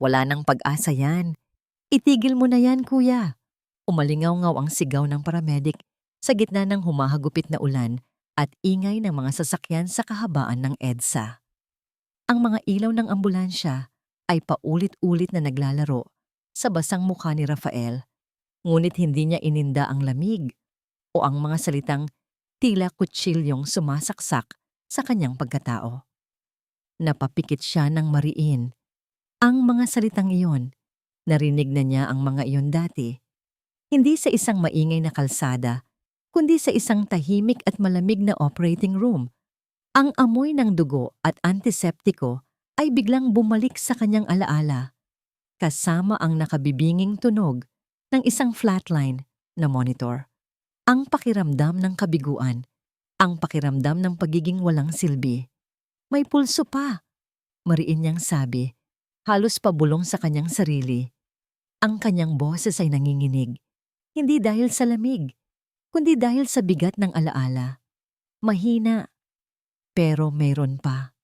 Wala nang pag-asa yan. Itigil mo na yan, kuya. Umalingaw-ngaw ang sigaw ng paramedic sa gitna ng humahagupit na ulan at ingay ng mga sasakyan sa kahabaan ng EDSA. Ang mga ilaw ng ambulansya ay paulit-ulit na naglalaro sa basang mukha ni Rafael, ngunit hindi niya ininda ang lamig o ang mga salitang tila kutsilyong sumasaksak sa kanyang pagkatao. Napapikit siya ng mariin. Ang mga salitang iyon, narinig na niya ang mga iyon dati, hindi sa isang maingay na kalsada, kundi sa isang tahimik at malamig na operating room. Ang amoy ng dugo at antiseptiko ay biglang bumalik sa kanyang alaala, kasama ang nakabibinging tunog ng isang flatline na monitor. Ang pakiramdam ng kabiguan, ang pakiramdam ng pagiging walang silbi. May pulso pa, mariin niyang sabi, halos pabulong sa kanyang sarili. Ang kanyang boses ay nanginginig, hindi dahil sa lamig, kundi dahil sa bigat ng alaala. Mahina, pero mayroon pa.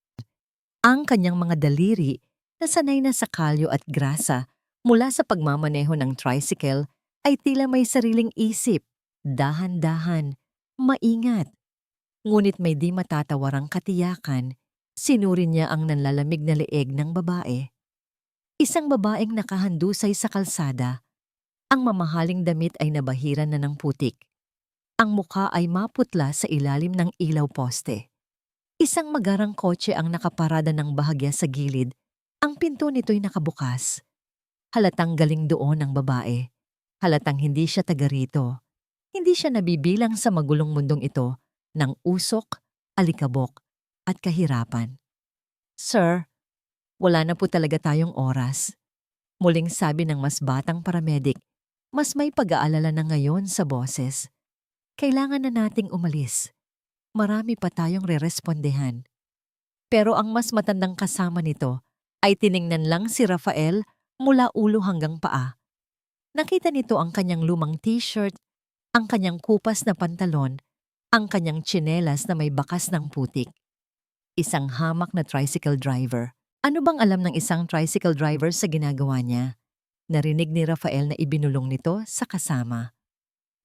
Ang kanyang mga daliri na sanay na sa kalyo at grasa mula sa pagmamaneho ng tricycle ay tila may sariling isip, dahan-dahan, maingat. Ngunit may di matatawarang katiyakan, sinuri niya ang nanlalamig na leeg ng babae. Isang babaeng nakahandusay sa kalsada. Ang mamahaling damit ay nabahiran na ng putik. Ang mukha ay maputla sa ilalim ng ilaw poste. Isang magarang kotse ang nakaparada ng bahagya sa gilid. Ang pinto nito'y nakabukas. Halatang galing doon ang babae. Halatang hindi siya taga rito. Hindi siya nabibilang sa magulong mundong ito ng usok, alikabok, at kahirapan. "Sir, wala na po talaga tayong oras." Muling sabi ng mas batang paramedic, mas may pag-aalala na ngayon sa boses. "Kailangan na nating umalis. Marami pa tayong rerespondehan." Pero ang mas matandang kasama nito ay tiningnan lang si Rafael mula ulo hanggang paa. Nakita nito ang kanyang lumang t-shirt, ang kanyang kupas na pantalon, ang kanyang tsinelas na may bakas ng putik. Isang hamak na tricycle driver. Ano bang alam ng isang tricycle driver sa ginagawa niya? Narinig ni Rafael na ibinulong nito sa kasama.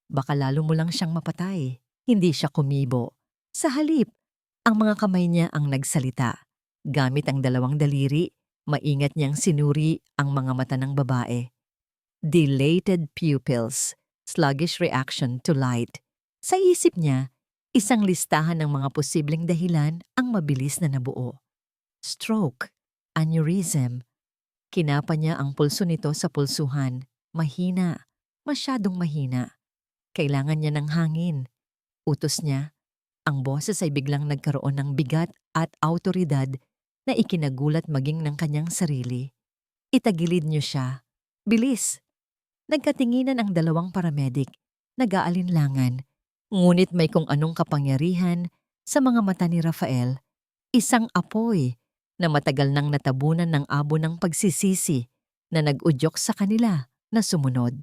"Baka lalo mo lang siyang mapatay." Hindi siya kumibo. Sa halip, ang mga kamay niya ang nagsalita. Gamit ang dalawang daliri, maingat niyang sinuri ang mga mata ng babae. Dilated pupils, sluggish reaction to light. Sa isip niya, isang listahan ng mga posibleng dahilan ang mabilis na nabuo. Stroke, aneurysm. Kinapa niya ang pulso nito sa pulsuhan. Mahina, masyadong mahina. Kailangan niya ng hangin. Utos niya. Ang boses ay biglang nagkaroon ng bigat at awtoridad na ikinagulat maging ng kanyang sarili. "Itagilid niyo siya. Bilis!" Nagkatinginan ang dalawang paramedic, nag-aalinlangan. Ngunit may kung anong kapangyarihan sa mga mata ni Rafael. Isang apoy na matagal nang natabunan ng abo ng pagsisisi na nag-udyok sa kanila na sumunod.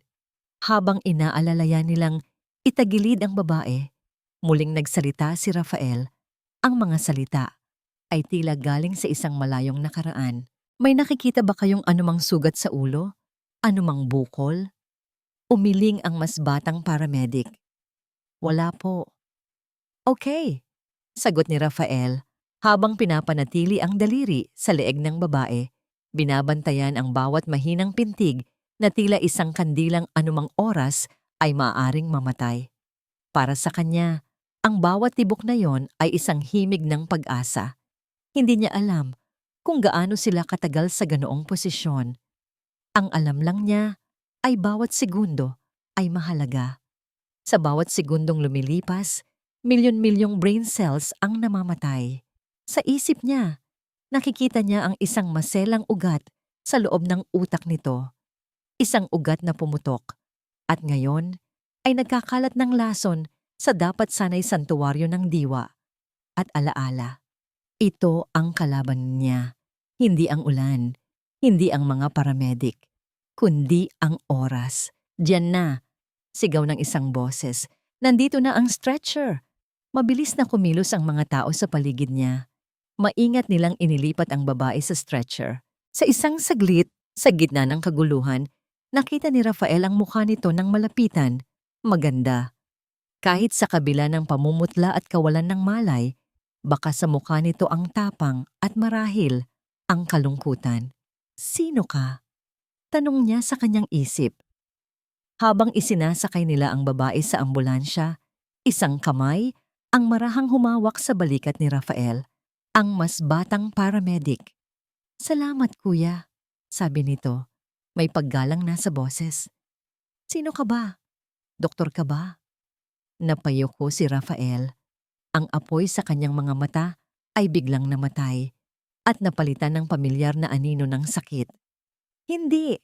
Habang inaalalayan nilang itagilid ang babae, muling nagsalita si Rafael. Ang mga salita ay tila galing sa isang malayong nakaraan. "May nakikita ba kayong anumang sugat sa ulo? Anumang bukol?" Umiling ang mas batang paramedic. "Wala po." "Okay," sagot ni Rafael habang pinapanatili ang daliri sa leeg ng babae. Binabantayan ang bawat mahinang pintig na tila isang kandilang anumang oras ay maaaring mamatay. Para sa kanya, ang bawat tibok na yon ay isang himig ng pag-asa. Hindi niya alam kung gaano sila katagal sa ganoong posisyon. Ang alam lang niya ay bawat segundo ay mahalaga. Sa bawat segundong lumilipas, milyon-milyong brain cells ang namamatay. Sa isip niya, nakikita niya ang isang maselang ugat sa loob ng utak nito. Isang ugat na pumutok. At ngayon ay nagkakalat ng lason sa dapat sanay santuwaryo ng diwa at alaala. Ito ang kalaban niya, hindi ang ulan, hindi ang mga paramedic, kundi ang oras. "Diyan na," sigaw ng isang boses. "Nandito na ang stretcher." Mabilis na kumilos ang mga tao sa paligid niya. Maingat nilang inilipat ang babae sa stretcher. Sa isang saglit, Sa gitna ng kaguluhan, nakita ni Rafael ang mukha nito ng malapitan. Maganda. Kahit sa kabila ng pamumutla at kawalan ng malay, baka sa mukha nito ang tapang at marahil ang kalungkutan. Sino ka? Tanong niya sa kanyang isip. Habang isinasakay nila ang babae sa ambulansya, isang kamay ang marahang humawak sa balikat ni Rafael, ang mas batang paramedic. Salamat kuya, sabi nito. May paggalang na sa boses. Sino ka ba? Doktor ka ba? Napayoko si Rafael. Ang apoy sa kanyang mga mata ay biglang namatay at napalitan ng pamilyar na anino ng sakit. Hindi,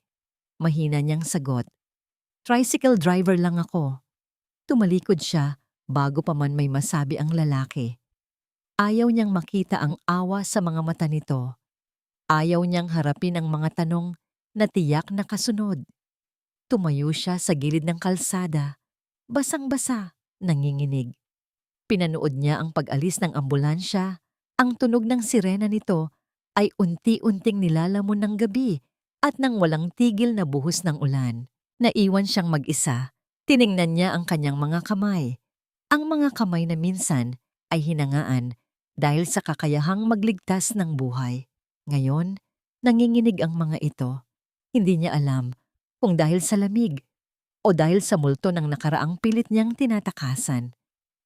mahina niyang sagot. Tricycle driver lang ako. Tumalikod siya bago pa man may masabi ang lalaki. Ayaw niyang makita ang awa sa mga mata nito. Ayaw niyang harapin ang mga tanong na tiyak na kasunod. Tumayo siya sa gilid ng kalsada, basang-basa, nanginginig. Pinanood niya ang pag-alis ng ambulansya. Ang tunog ng sirena nito ay unti-unting nilalamon ng gabi at nang walang tigil na buhos ng ulan. Naiwan siyang mag-isa. Tiningnan niya ang kanyang mga kamay. Ang mga kamay na minsan ay hinangaan dahil sa kakayahang magligtas ng buhay. Ngayon, nanginginig ang mga ito. Hindi niya alam kung dahil sa lamig o dahil sa multo ng nakaraang pilit niyang tinatakasan.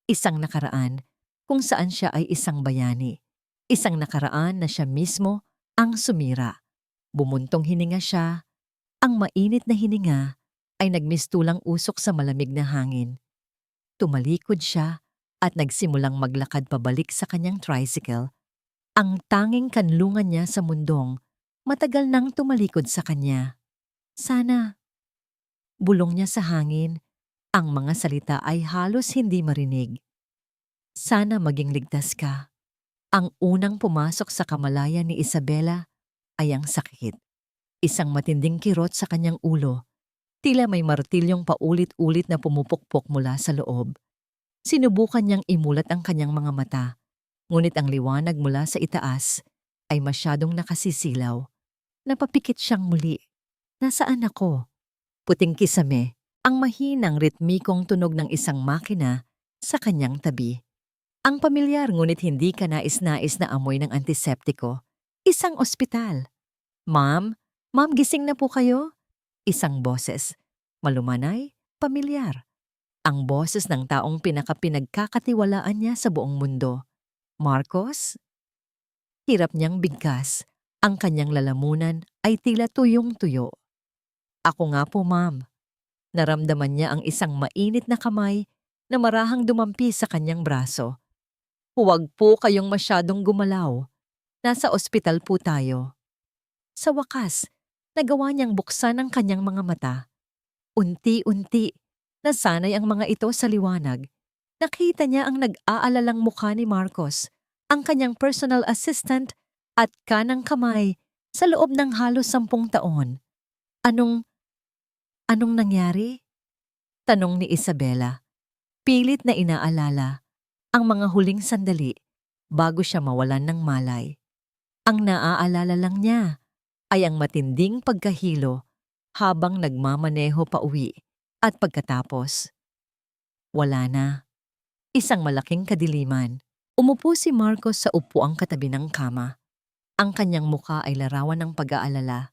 Isang nakaraan kung saan siya ay isang bayani. Isang nakaraan na siya mismo ang sumira. Bumuntong hininga siya. Ang mainit na hininga ay nagmistulang usok sa malamig na hangin. Tumalikod siya at nagsimulang maglakad pabalik sa kanyang tricycle. Ang tanging kanlungan niya sa mundong matagal nang tumalikod sa kanya. Sana. Bulong niya sa hangin. Ang mga salita ay halos hindi marinig. Sana maging ligtas ka. Ang unang pumasok sa kamalayan ni Isabela ay ang sakit. Isang matinding kirot sa kanyang ulo. Tila may martilyong paulit-ulit na pumupukpok mula sa loob. Sinubukan niyang imulat ang kanyang mga mata, ngunit ang liwanag mula sa itaas ay masyadong nakasisilaw. Napapikit siyang muli. Nasaan ako? Puting kisame, ang mahinang ritmikong tunog ng isang makina sa kanyang tabi. Ang pamilyar ngunit hindi kanais-nais na amoy ng antiseptiko. Isang ospital. Ma'am, gising na po kayo? Isang boses. Malumanay, pamilyar. Ang boses ng taong pinagkakatiwalaan niya sa buong mundo. Marcos? Hirap niyang bigkas. Ang kanyang lalamunan ay tila tuyong-tuyo. Ako nga po, ma'am. Naramdaman niya ang isang mainit na kamay na marahang dumampi sa kanyang braso. Huwag po kayong masyadong gumalaw. Nasa ospital po tayo. Sa wakas, nagawa niyang buksan ang kanyang mga mata. Unti-unti, nasanay ang mga ito sa liwanag. Nakita niya ang nag-aalalang mukha ni Marcos, ang kanyang personal assistant at kanang kamay sa loob ng halos 10 taon. Anong nangyari? Tanong ni Isabela. Pilit na inaalala ang mga huling sandali bago siya mawalan ng malay. Ang naaalala lang niya ay ang matinding pagkahilo habang nagmamaneho pa uwi at pagkatapos. Wala na. Isang malaking kadiliman. Umupo si Marcos sa upuang katabi ng kama. Ang kanyang muka ay larawan ng pag-aalala.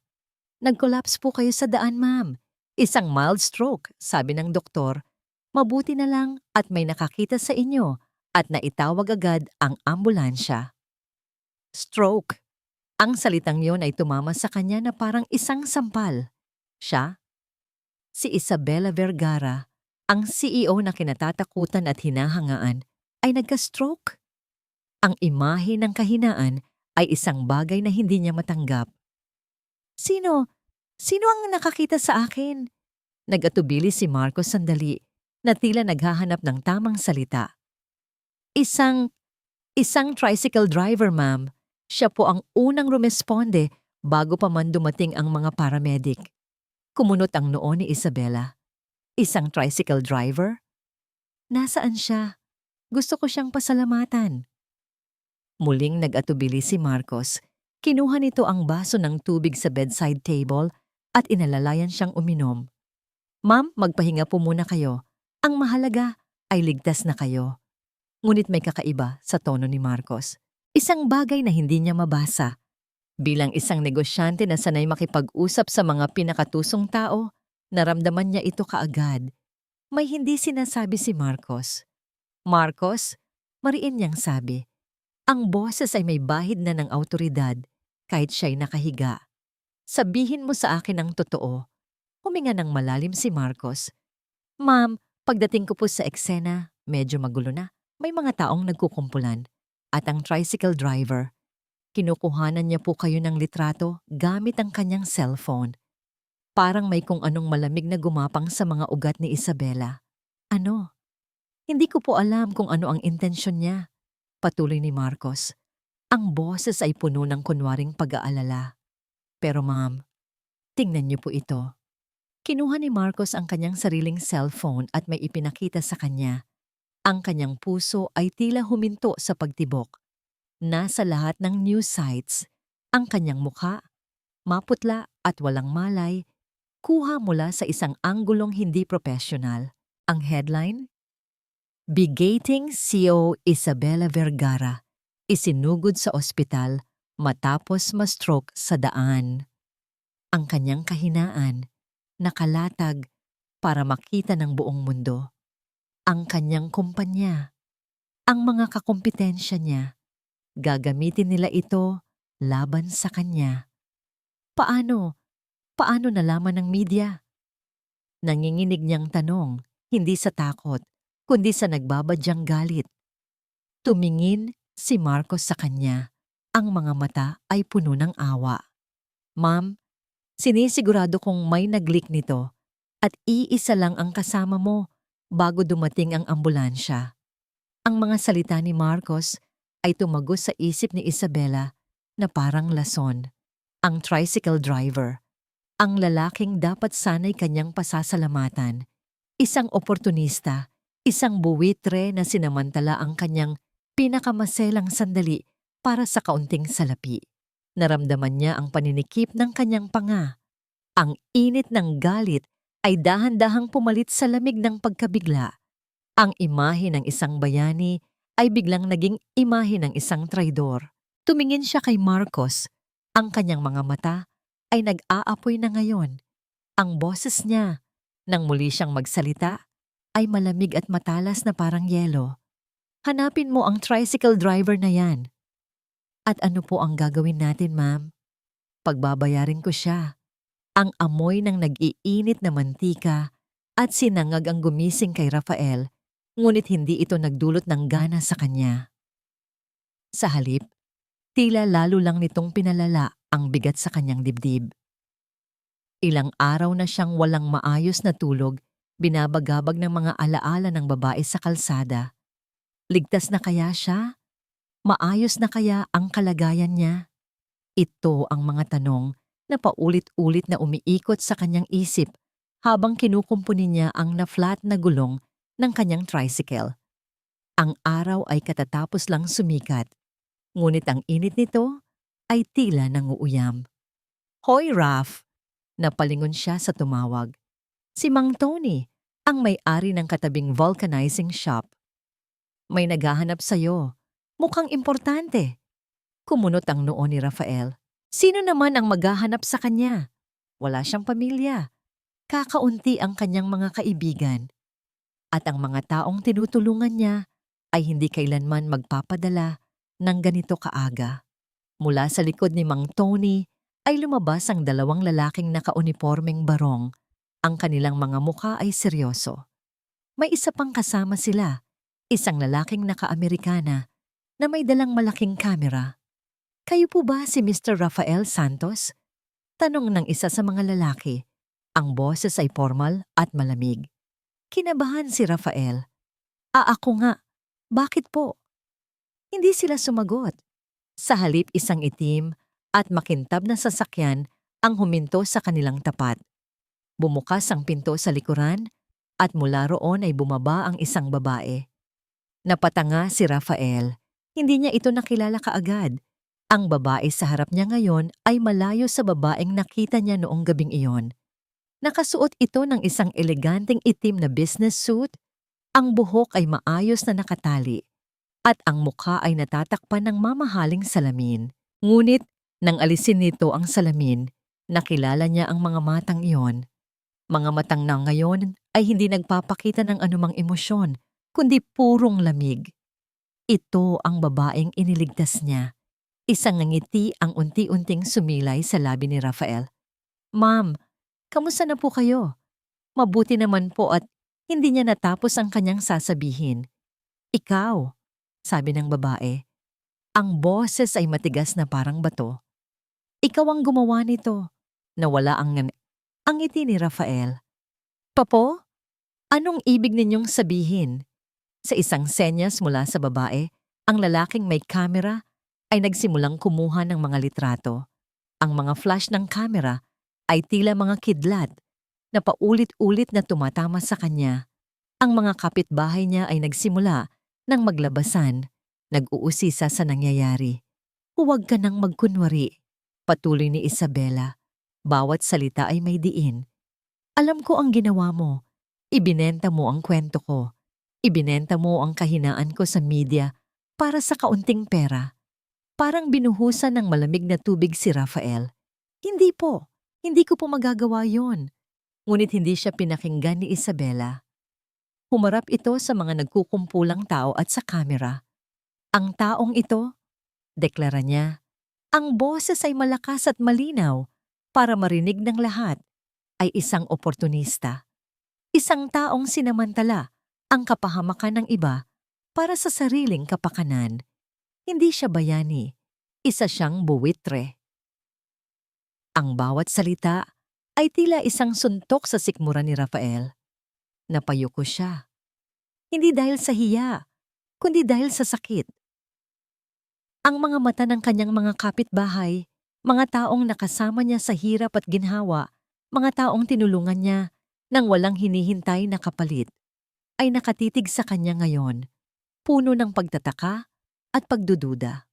Nag-collapse po kayo sa daan, ma'am. Isang mild stroke, sabi ng doktor. Mabuti na lang at may nakakita sa inyo at naitawag agad ang ambulansya. Stroke. Ang salitang yon ay tumama sa kanya na parang isang sampal. Siya? Si Isabela Vergara, ang CEO na kinatatakutan at hinahangaan, ay nagka-stroke. Ang imahe ng kahinaan ay isang bagay na hindi niya matanggap. Sino ang nakakita sa akin? Nag-atubili si Marcos sandali na tila naghahanap ng tamang salita. Isang tricycle driver, ma'am. Siya po ang unang rumesponde bago pa man dumating ang mga paramedic. Kumunot ang noo ni Isabela. Isang tricycle driver? Nasaan siya? Gusto ko siyang pasalamatan. Muling nag-atubili si Marcos. Kinuha nito ang baso ng tubig sa bedside table at inalalayan siyang uminom. Ma'am, magpahinga po muna kayo. Ang mahalaga ay ligtas na kayo. Ngunit may kakaiba sa tono ni Marcos. Isang bagay na hindi niya mabasa. Bilang isang negosyante na sanay makipag-usap sa mga pinakatusong tao, naramdaman niya ito kaagad. May hindi sinasabi si Marcos. Marcos, mariin niyang sabi. Ang boses ay may bahid na ng awtoridad kahit siya'y nakahiga. Sabihin mo sa akin ang totoo. Huminga ng malalim si Marcos. Ma'am, pagdating ko po sa eksena, medyo magulo na. May mga taong nagkukumpulan. At ang tricycle driver, kinukuhanan niya po kayo ng litrato gamit ang kanyang cellphone. Parang may kung anong malamig na gumapang sa mga ugat ni Isabela. Ano? Hindi ko po alam kung ano ang intensyon niya. Patuloy ni Marcos. Ang boses ay puno ng kunwaring pag-aalala. Pero ma'am, tingnan niyo po ito. Kinuha ni Marcos ang kanyang sariling cellphone at may ipinakita sa kanya. Ang kanyang puso ay tila huminto sa pagtibok. Nasa lahat ng news sites, ang kanyang mukha, maputla at walang malay, kuha mula sa isang anggulong hindi profesional. Ang headline? Bigating CEO Isabela Vergara, isinugod sa ospital matapos ma-stroke sa daan. Ang kanyang kahinaan, nakalatag para makita ng buong mundo. Ang kanyang kumpanya, ang mga kakumpetensya niya, gagamitin nila ito laban sa kanya. Paano? Paano nalaman ng media? Nanginginig niyang tanong, hindi sa takot, kundi sa nagbabadyang galit. Tumingin si Marcos sa kanya. Ang mga mata ay puno ng awa. Ma'am, sinisigurado kong may nag-leak nito at iisa lang ang kasama mo bago dumating ang ambulansya. Ang mga salita ni Marcos ay tumagos sa isip ni Isabela na parang lason. Ang tricycle driver, ang lalaking dapat sanay kanyang pasasalamatan, isang oportunista, isang buwitre na sinamantala ang kanyang pinakamaselang sandali para sa kaunting salapi. Naramdaman niya ang paninikip ng kanyang panga. Ang init ng galit ay dahan-dahang pumalit sa lamig ng pagkabigla. Ang imahe ng isang bayani ay biglang naging imahe ng isang traidor. Tumingin siya kay Marcos. Ang kanyang mga mata ay nag-aapoy na ngayon. Ang boses niya, nang muli siyang magsalita, ay malamig at matalas na parang yelo. Hanapin mo ang tricycle driver na yan. At ano po ang gagawin natin, ma'am? Pagbabayarin ko siya. Ang amoy ng nag-iinit na mantika at sinangag ang gumising kay Rafael, ngunit hindi ito nagdulot ng gana sa kanya. Sa halip, tila lalo lang nitong pinalala ang bigat sa kanyang dibdib. Ilang araw na siyang walang maayos na tulog, binabagabag ng mga alaala ng babae sa kalsada. Ligtas na kaya siya? Maayos na kaya ang kalagayan niya? Ito ang mga tanong na paulit-ulit na umiikot sa kanyang isip habang kinukumpuni niya ang na-flat na gulong ng kanyang tricycle. Ang araw ay katatapos lang sumikat, ngunit ang init nito ay tila nanguuyam. Hoy, Raph! Napalingon siya sa tumawag. Si Mang Tony, ang may-ari ng katabing vulcanizing shop. May naghahanap sa'yo. Mukhang importante. Kumunot ang noo ni Rafael. Sino naman ang maghahanap sa kanya? Wala siyang pamilya. Kakaunti ang kanyang mga kaibigan. At ang mga taong tinutulungan niya ay hindi kailanman magpapadala ng ganito kaaga. Mula sa likod ni Mang Tony ay lumabas ang dalawang lalaking nakaunipormeng barong. Ang kanilang mga mukha ay seryoso. May isa pang kasama sila, isang lalaking naka-Amerikana na may dalang malaking kamera. Kayo po ba si Mr. Rafael Santos? Tanong ng isa sa mga lalaki. Ang boses ay formal at malamig. Kinabahan si Rafael. Ako nga. Bakit po? Hindi sila sumagot. Sa halip isang itim at makintab na sasakyan ang huminto sa kanilang tapat. Bumukas ang pinto sa likuran at mula roon ay bumaba ang isang babae. Napatanga si Rafael. Hindi niya ito nakilala kaagad. Ang babae sa harap niya ngayon ay malayo sa babaeng nakita niya noong gabing iyon. Nakasuot ito ng isang eleganteng itim na business suit, ang buhok ay maayos na nakatali, at ang mukha ay natatakpan ng mamahaling salamin. Ngunit, nang alisin nito ang salamin, nakilala niya ang mga matang iyon. Mga matang na ngayon ay hindi nagpapakita ng anumang emosyon, kundi purong lamig. Ito ang babaeng iniligtas niya. Isang ngiti ang unti-unting sumilay sa labi ni Rafael. "Ma'am, kamusta na po kayo?" Mabuti naman po at hindi niya natapos ang kanyang sasabihin. "Ikaw," sabi ng babae. Ang boses ay matigas na parang bato. "Ikaw ang gumawa nito." Nawala ang ngiti ni Rafael. "Papo, anong ibig ninyong sabihin?" Sa isang senyas mula sa babae, ang lalaking may kamera ay nagsimulang kumuha ng mga litrato. Ang mga flash ng kamera ay tila mga kidlat na paulit-ulit na tumatama sa kanya. Ang mga kapitbahay niya ay nagsimula ng maglabasan, nag-uusisa sa nangyayari. "Huwag ka nang magkunwari," patuloy ni Isabela. "Bawat salita ay may diin. Alam ko ang ginawa mo. Ibinenta mo ang kwento ko. Ibinenta mo ang kahinaan ko sa media para sa kaunting pera." Parang binuhusan ng malamig na tubig si Rafael. "Hindi po. Hindi ko po magagawa yon." Ngunit hindi siya pinakinggan ni Isabela. Humarap ito sa mga nagkukumpulang tao at sa kamera. "Ang taong ito," deklara niya, "ang boses ay malakas at malinaw para marinig ng lahat, ay isang oportunista. Isang taong sinamantala ang kapahamakan ng iba para sa sariling kapakanan. Hindi siya bayani, isa siyang buwitre." Ang bawat salita ay tila isang suntok sa sikmura ni Rafael. Napayuko siya. Hindi dahil sa hiya, kundi dahil sa sakit. Ang mga mata ng kanyang mga kapitbahay, mga taong nakasama niya sa hirap at ginhawa, mga taong tinulungan niya nang walang hinihintay na kapalit, ay nakatitig sa kanya ngayon, puno ng pagtataka at pagdududa.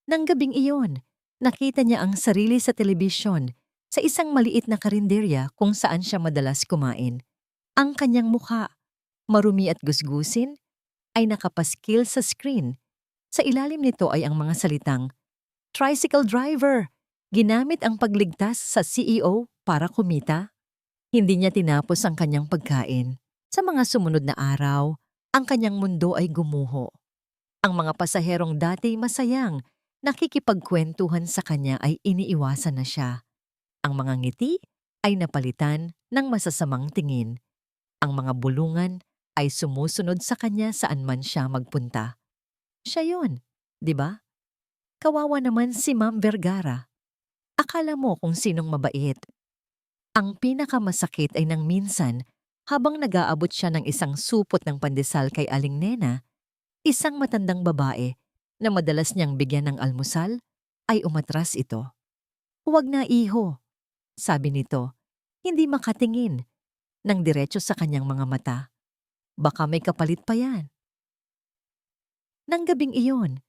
Nang gabing iyon, nakita niya ang sarili sa telebisyon sa isang maliit na karinderya kung saan siya madalas kumain. Ang kanyang mukha, marumi at gusgusin, ay nakapaskil sa screen. Sa ilalim nito ay ang mga salitang, "Tricycle driver, ginamit ang pagligtas sa CEO para kumita." Hindi niya tinapos ang kanyang pagkain. Sa mga sumunod na araw, ang kanyang mundo ay gumuho. Ang mga pasaherong dati masayang nakikipagkwentuhan sa kanya ay iniiwasan na siya. Ang mga ngiti ay napalitan ng masasamang tingin. Ang mga bulungan ay sumusunod sa kanya saan man siya magpunta. Siya yun, di ba? Kawawa naman si Ma'am Vergara. Akala mo kung sinong mabait. Ang pinakamasakit ay nang minsan, habang nag-aabot siya ng isang supot ng pandesal kay Aling Nena, isang matandang babae na madalas niyang bigyan ng almusal, ay umatras ito. "Huwag na, iho," sabi nito, hindi makatingin, ng diretso sa kanyang mga mata. "Baka may kapalit pa yan." Nang gabing iyon,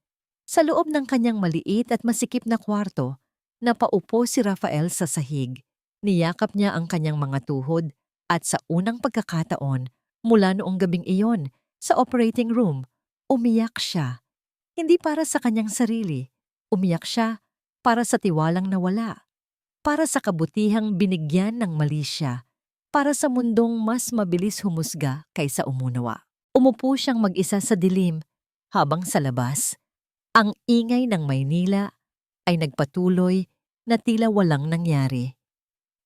sa loob ng kanyang maliit at masikip na kwarto, napaupo si Rafael sa sahig. Niyakap niya ang kanyang mga tuhod at sa unang pagkakataon, mula noong gabing iyon, sa operating room, umiyak siya. Hindi para sa kanyang sarili, umiyak siya para sa tiwalang nawala, para sa kabutihang binigyan ng mali siya, para sa mundong mas mabilis humusga kaysa umunawa. Umupo siyang mag-isa sa dilim, habang sa labas, ang ingay ng Maynila ay nagpatuloy na tila walang nangyari.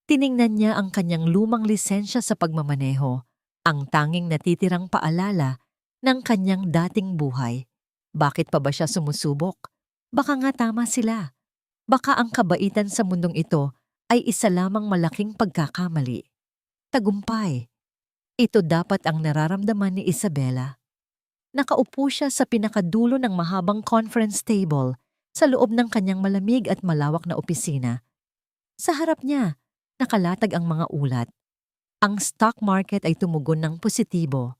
Tiningnan niya ang kanyang lumang lisensya sa pagmamaneho, ang tanging natitirang paalala ng kanyang dating buhay. Bakit pa ba siya sumusubok? Baka nga tama sila. Baka ang kabaitan sa mundong ito ay isa lamang malaking pagkakamali. Tagumpay. Ito dapat ang nararamdaman ni Isabela. Nakaupo siya sa pinakadulo ng mahabang conference table sa loob ng kanyang malamig at malawak na opisina. Sa harap niya, nakalatag ang mga ulat. Ang stock market ay tumugon ng positibo.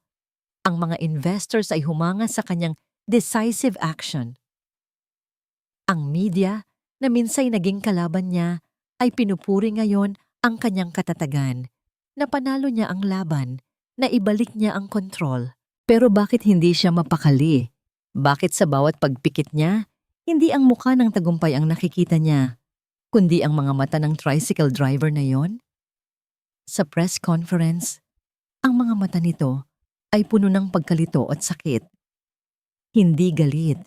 Ang mga investors ay humanga sa kanyang decisive action. Ang media, na minsay naging kalaban niya, ay pinupuri ngayon ang kanyang katatagan. Napanalo niya ang laban, na ibalik niya ang kontrol. Pero bakit hindi siya mapakali? Bakit sa bawat pagpikit niya, hindi ang mukha ng tagumpay ang nakikita niya, kundi ang mga mata ng tricycle driver na yon? Sa press conference, ang mga mata nito ay puno ng pagkalito at sakit. Hindi galit,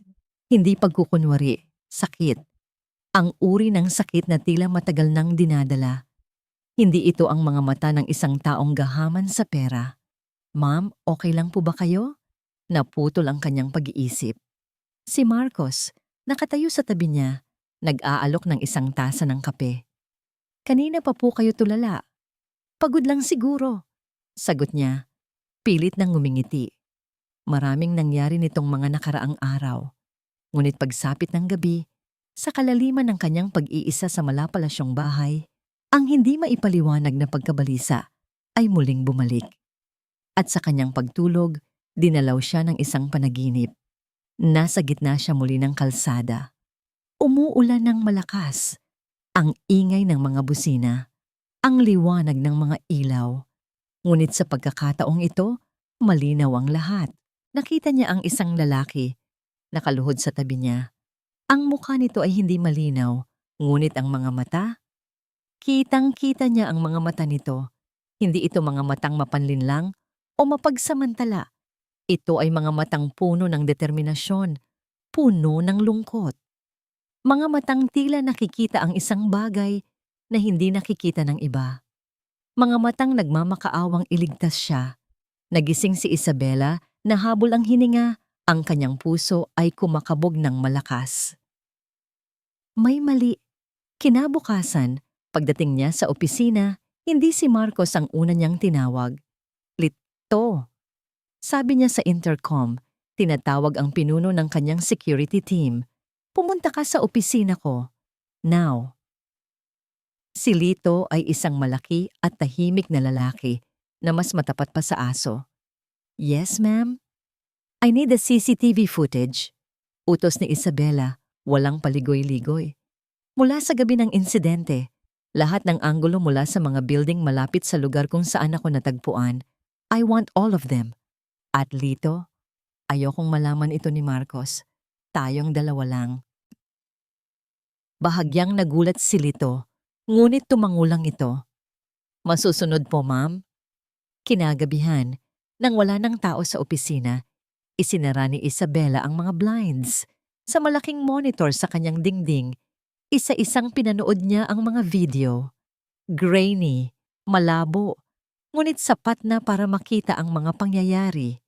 hindi pagkukunwari, sakit. Ang uri ng sakit na tila matagal nang dinadala. Hindi ito ang mga mata ng isang taong gahaman sa pera. Ma'am, okay lang po ba kayo? Naputol ang kanyang pag-iisip. Si Marcos, nakatayo sa tabi niya, nag-aalok ng isang tasa ng kape. Kanina pa po kayo tulala. Pagod lang siguro. Sagot niya, pilit nang ngumingiti. Maraming nangyari nitong mga nakaraang araw. Ngunit pagsapit ng gabi, sa kalaliman ng kanyang pag-iisa sa malapalasyong bahay, ang hindi maipaliwanag na pagkabalisa ay muling bumalik. At sa kanyang pagtulog, dinalaw siya ng isang panaginip. Nasa gitna siya muli ng kalsada. Umuulan ng malakas. Ang ingay ng mga busina. Ang liwanag ng mga ilaw. Ngunit sa pagkakataong ito, malinaw ang lahat. Nakita niya ang isang lalaki. Nakaluhod sa tabi niya. Ang mukha nito ay hindi malinaw, ngunit ang mga mata, kitang-kita niya ang mga mata nito. Hindi ito mga matang mapanlinlang o mapagsamantala. Ito ay mga matang puno ng determinasyon, puno ng lungkot. Mga matang tila nakikita ang isang bagay na hindi nakikita ng iba. Mga matang nagmamakaawang iligtas siya. Nagising si Isabela na habol ang hininga, ang kanyang puso ay kumakabog ng malakas. May mali. Kinabukasan, pagdating niya sa opisina, hindi si Marcos ang una niyang tinawag. Lito. Sabi niya sa intercom, tinatawag ang pinuno ng kanyang security team. Pumunta ka sa opisina ko. Now. Si Lito ay isang malaki at tahimik na lalaki na mas matapat pa sa aso. Yes, ma'am? I need the CCTV footage. Utos ni Isabela, walang paligoy-ligoy. Mula sa gabi ng insidente, lahat ng anggulo mula sa mga building malapit sa lugar kung saan ako natagpuan, I want all of them. At Lito, ayokong malaman ito ni Marcos. Tayong dalawa lang. Bahagyang nagulat si Lito, ngunit tumangulang ito. Masusunod po, ma'am. Kinagabihan, nang wala ng tao sa opisina, isinara ni Isabela ang mga blinds. Sa malaking monitor sa kanyang dingding, isa-isang pinanood niya ang mga video. Grainy, malabo, ngunit sapat na para makita ang mga pangyayari.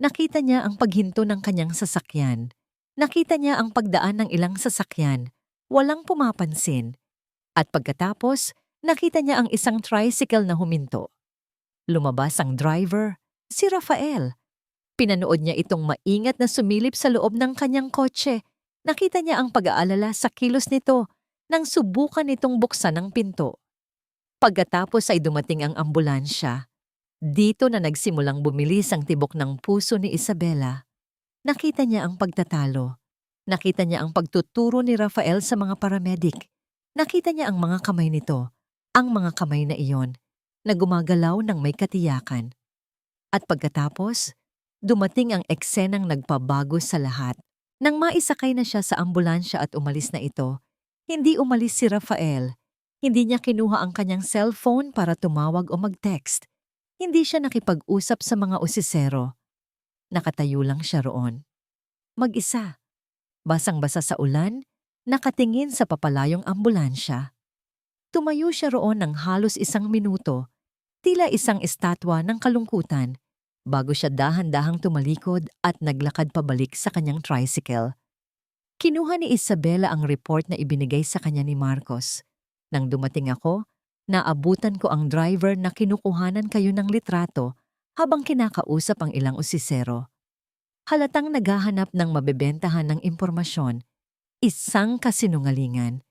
Nakita niya ang paghinto ng kanyang sasakyan. Nakita niya ang pagdaan ng ilang sasakyan. Walang pumapansin. At pagkatapos, nakita niya ang isang tricycle na huminto. Lumabas ang driver, si Rafael. Pinanood niya itong maingat na sumilip sa loob ng kanyang kotse. Nakita niya ang pag-aalala sa kilos nito nang subukan nitong buksan ang pinto. Pagkatapos ay dumating ang ambulansya. Dito na nagsimulang bumilis ang tibok ng puso ni Isabela. Nakita niya ang pagtatalo. Nakita niya ang pagtuturo ni Rafael sa mga paramedic. Nakita niya ang mga kamay nito, ang mga kamay na iyon, na gumagalaw ng may katiyakan. At pagkatapos, dumating ang eksenang nagpabago sa lahat. Nang maisakay na siya sa ambulansya at umalis na ito, hindi umalis si Rafael. Hindi niya kinuha ang kanyang cellphone para tumawag o mag-text. Hindi siya nakipag-usap sa mga usisero. Nakatayo lang siya roon. Mag-isa. Basang-basa sa ulan, nakatingin sa papalayong ambulansya. Tumayo siya roon ng halos 1 minuto, tila isang estatwa ng kalungkutan, bago siya dahan-dahang tumalikod at naglakad pabalik sa kanyang tricycle. Kinuha ni Isabela ang report na ibinigay sa kanya ni Marcos. Nang dumating ako, naabutan ko ang driver na kinukuhanan kayo ng litrato habang kinakausap ang ilang usisero. Halatang naghahanap ng mabebentahan ng impormasyon. Isang kasinungalingan.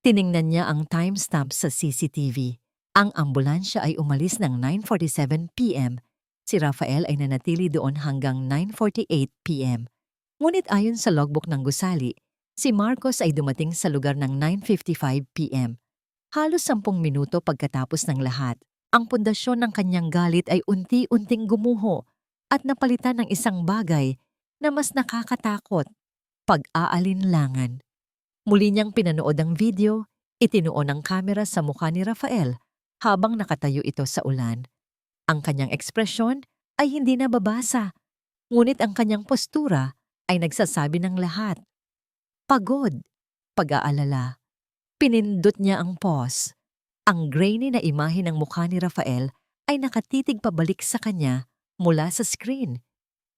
Tiningnan niya ang timestamp sa CCTV. Ang ambulansya ay umalis ng 9:47 p.m. Si Rafael ay nanatili doon hanggang 9:48 p.m. Ngunit ayon sa logbook ng gusali, Si Marcos ay dumating sa lugar ng 9:55 p.m. Halos 10 minuto pagkatapos ng lahat. Ang pundasyon ng kanyang galit ay unti-unting gumuho at napalitan ng isang bagay na mas nakakatakot, pag-aalinlangan. Muli niyang pinanood ang video, itinuon ang kamera sa mukha ni Rafael habang nakatayo ito sa ulan. Ang kanyang ekspresyon ay hindi nababasa, ngunit ang kanyang postura ay nagsasabi ng lahat. Pagod, pag-aalala. Pinindot niya ang pause. Ang grainy na imahe ng mukha ni Rafael ay nakatitig pabalik sa kanya mula sa screen.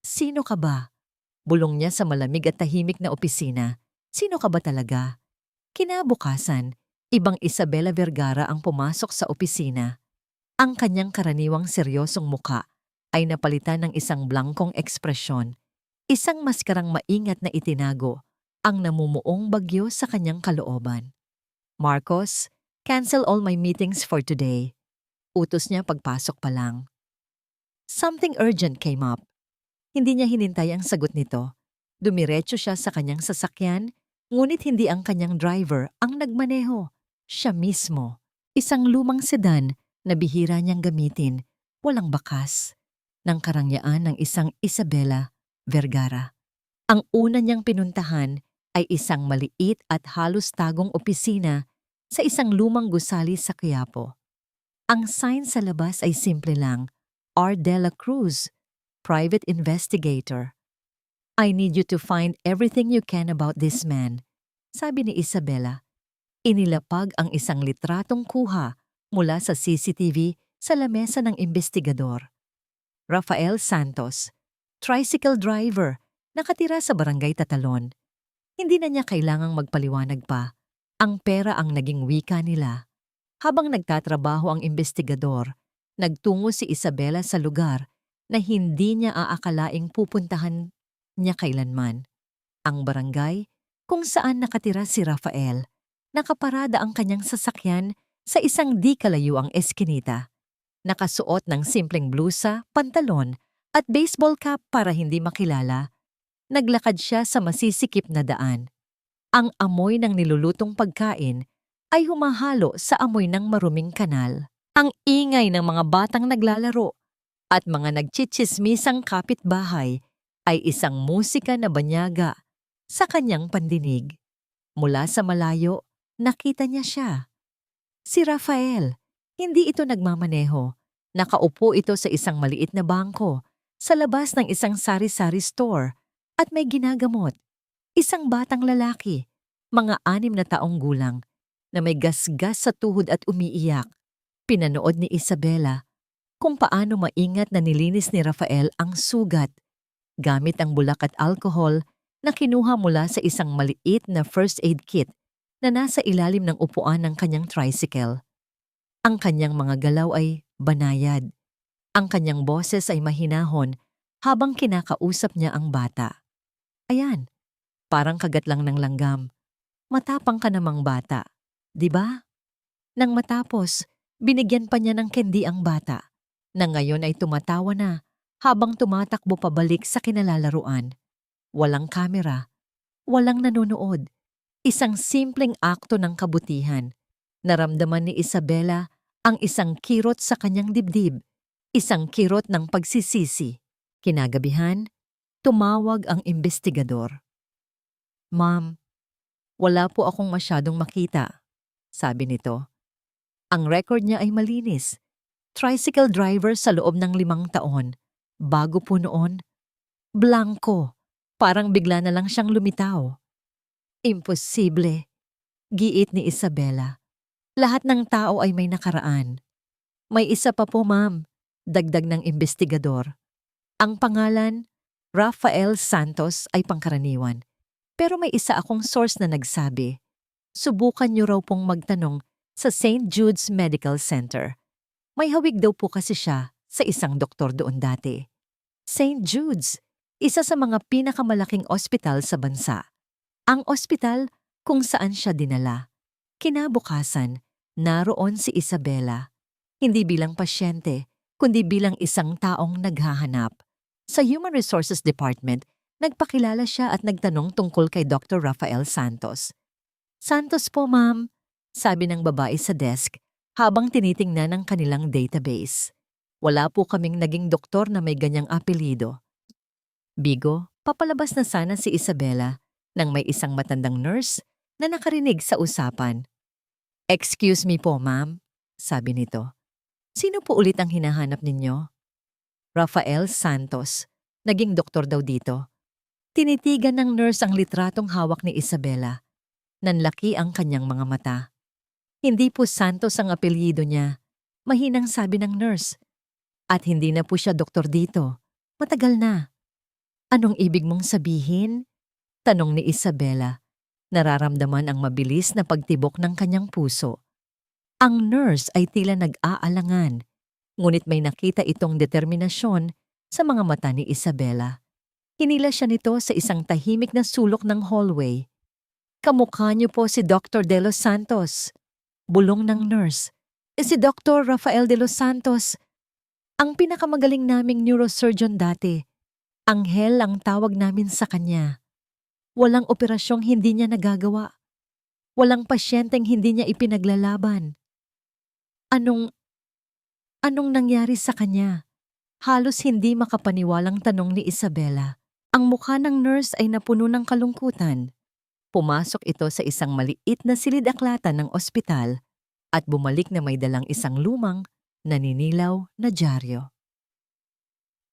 Sino ka ba? Bulong niya sa malamig at tahimik na opisina. Sino ka ba talaga? Kinabukasan, ibang Isabela Vergara ang pumasok sa opisina. Ang kanyang karaniwang seryosong muka ay napalitan ng isang blangkong ekspresyon, isang maskarang maingat na itinago, ang namumuong bagyo sa kanyang kalooban. Marcos, cancel all my meetings for today. Utos niya pagpasok pa lang. Something urgent came up. Hindi niya hinintay ang sagot nito. Dumiretso siya sa kanyang sasakyan, ngunit hindi ang kanyang driver ang nagmaneho. Siya mismo. Isang lumang sedan na bihira niyang gamitin, walang bakas, ng karangyaan ng isang Isabela Vergara. Ang una niyang pinuntahan ay isang maliit at halos tagong opisina sa isang lumang gusali sa Quiapo. Ang sign sa labas ay simple lang, R. De La Cruz, Private Investigator. I need you to find everything you can about this man, sabi ni Isabela. Inilapag ang isang litratong kuha mula sa CCTV sa lamesa ng investigador. Rafael Santos, tricycle driver, nakatira sa Barangay Tatalon. Hindi na niya kailangang magpaliwanag pa. Ang pera ang naging wika nila. Habang nagtatrabaho ang investigador, nagtungo si Isabela sa lugar na hindi niya aakalaing pupuntahan niya kailanman. Ang barangay kung saan nakatira si Rafael. Nakaparada ang kanyang sasakyan sa isang di kalayuang eskinita. Nakasuot ng simpleng blusa, pantalon at baseball cap para hindi makilala. Naglakad siya sa masisikip na daan. Ang amoy ng nilulutong pagkain ay humahalo sa amoy ng maruming kanal. Ang ingay ng mga batang naglalaro at mga nagchitsismisang kapitbahay ay isang musika na banyaga sa kanyang pandinig. Mula sa malayo, nakita niya siya. Si Rafael, hindi ito nagmamaneho. Nakaupo ito sa isang maliit na bangko sa labas ng isang sari-sari store at may ginagamot. Isang batang lalaki, mga 6 na taong gulang, na may gasgas sa tuhod at umiiyak. Pinanood ni Isabela kung paano maingat na nilinis ni Rafael ang sugat gamit ang bulak at alkohol na kinuha mula sa isang maliit na first aid kit na nasa ilalim ng upuan ng kanyang tricycle. Ang kanyang mga galaw ay banayad. Ang kanyang boses ay mahinahon habang kinakausap niya ang bata. Ayan, parang kagat lang ng langgam. Matapang ka namang bata, di ba? Nang matapos, binigyan pa niya ng candy ang bata, na ngayon ay tumatawa na habang tumatakbo pabalik sa kinalalaruan. Walang kamera, walang nanonood. Isang simpleng akto ng kabutihan. Naramdaman ni Isabela ang isang kirot sa kanyang dibdib, isang kirot ng pagsisisi. Kinagabihan, tumawag ang investigador. Ma'am, wala po akong masyadong makita, sabi nito. Ang record niya ay malinis. Tricycle driver sa loob ng 5 taon. Bago po noon, blanko. Parang bigla na lang siyang lumitaw. Imposible, giit ni Isabela. Lahat ng tao ay may nakaraan. May isa pa po, ma'am, dagdag ng investigador. Ang pangalan, Rafael Santos, ay pangkaraniwan. Pero may isa akong source na nagsabi, subukan niyo raw pong magtanong sa St. Jude's Medical Center. May hawig daw po kasi siya sa isang doktor doon dati. St. Jude's, isa sa mga pinakamalaking ospital sa bansa. Ang ospital kung saan siya dinala. Kinabukasan, naroon si Isabela. Hindi bilang pasyente, kundi bilang isang taong naghahanap. Sa Human Resources Department, Nagpakilala siya at nagtanong tungkol kay Dr. Rafael Santos. "Santos po, ma'am," sabi ng babae sa desk habang tinitingnan ang kanilang database. "Wala po kaming naging doktor na may ganyang apelyido." Bigo, papalabas na sana si Isabela nang may isang matandang nurse na nakarinig sa usapan. "Excuse me po, ma'am," sabi nito. "Sino po ulit ang hinahanap ninyo?" "Rafael Santos. Naging doktor daw dito." Tinitigan ng nurse ang litratong hawak ni Isabela. Nanlaki ang kanyang mga mata. "Hindi po Santos ang apelyido niya," mahinang sabi ng nurse. "At hindi na po siya doktor dito. Matagal na." "Anong ibig mong sabihin?" tanong ni Isabela. Nararamdaman ang mabilis na pagtibok ng kanyang puso. Ang nurse ay tila nag-aalangan, ngunit may nakita itong determinasyon sa mga mata ni Isabela. Hinila siya nito sa isang tahimik na sulok ng hallway. "Kamukha niyo po si Dr. De Los Santos," bulong ng nurse. Si Dr. Rafael De Los Santos, ang pinakamagaling naming neurosurgeon dati. Anghel ang tawag namin sa kanya. Walang operasyong hindi niya nagagawa. Walang pasyenteng hindi niya ipinaglalaban." Anong nangyari sa kanya?" Halos hindi makapaniwalang tanong ni Isabela. Ang mukha ng nurse ay napuno ng kalungkutan. Pumasok ito sa isang maliit na silid-aklatan ng ospital at bumalik na may dalang isang lumang, naninilaw na dyaryo.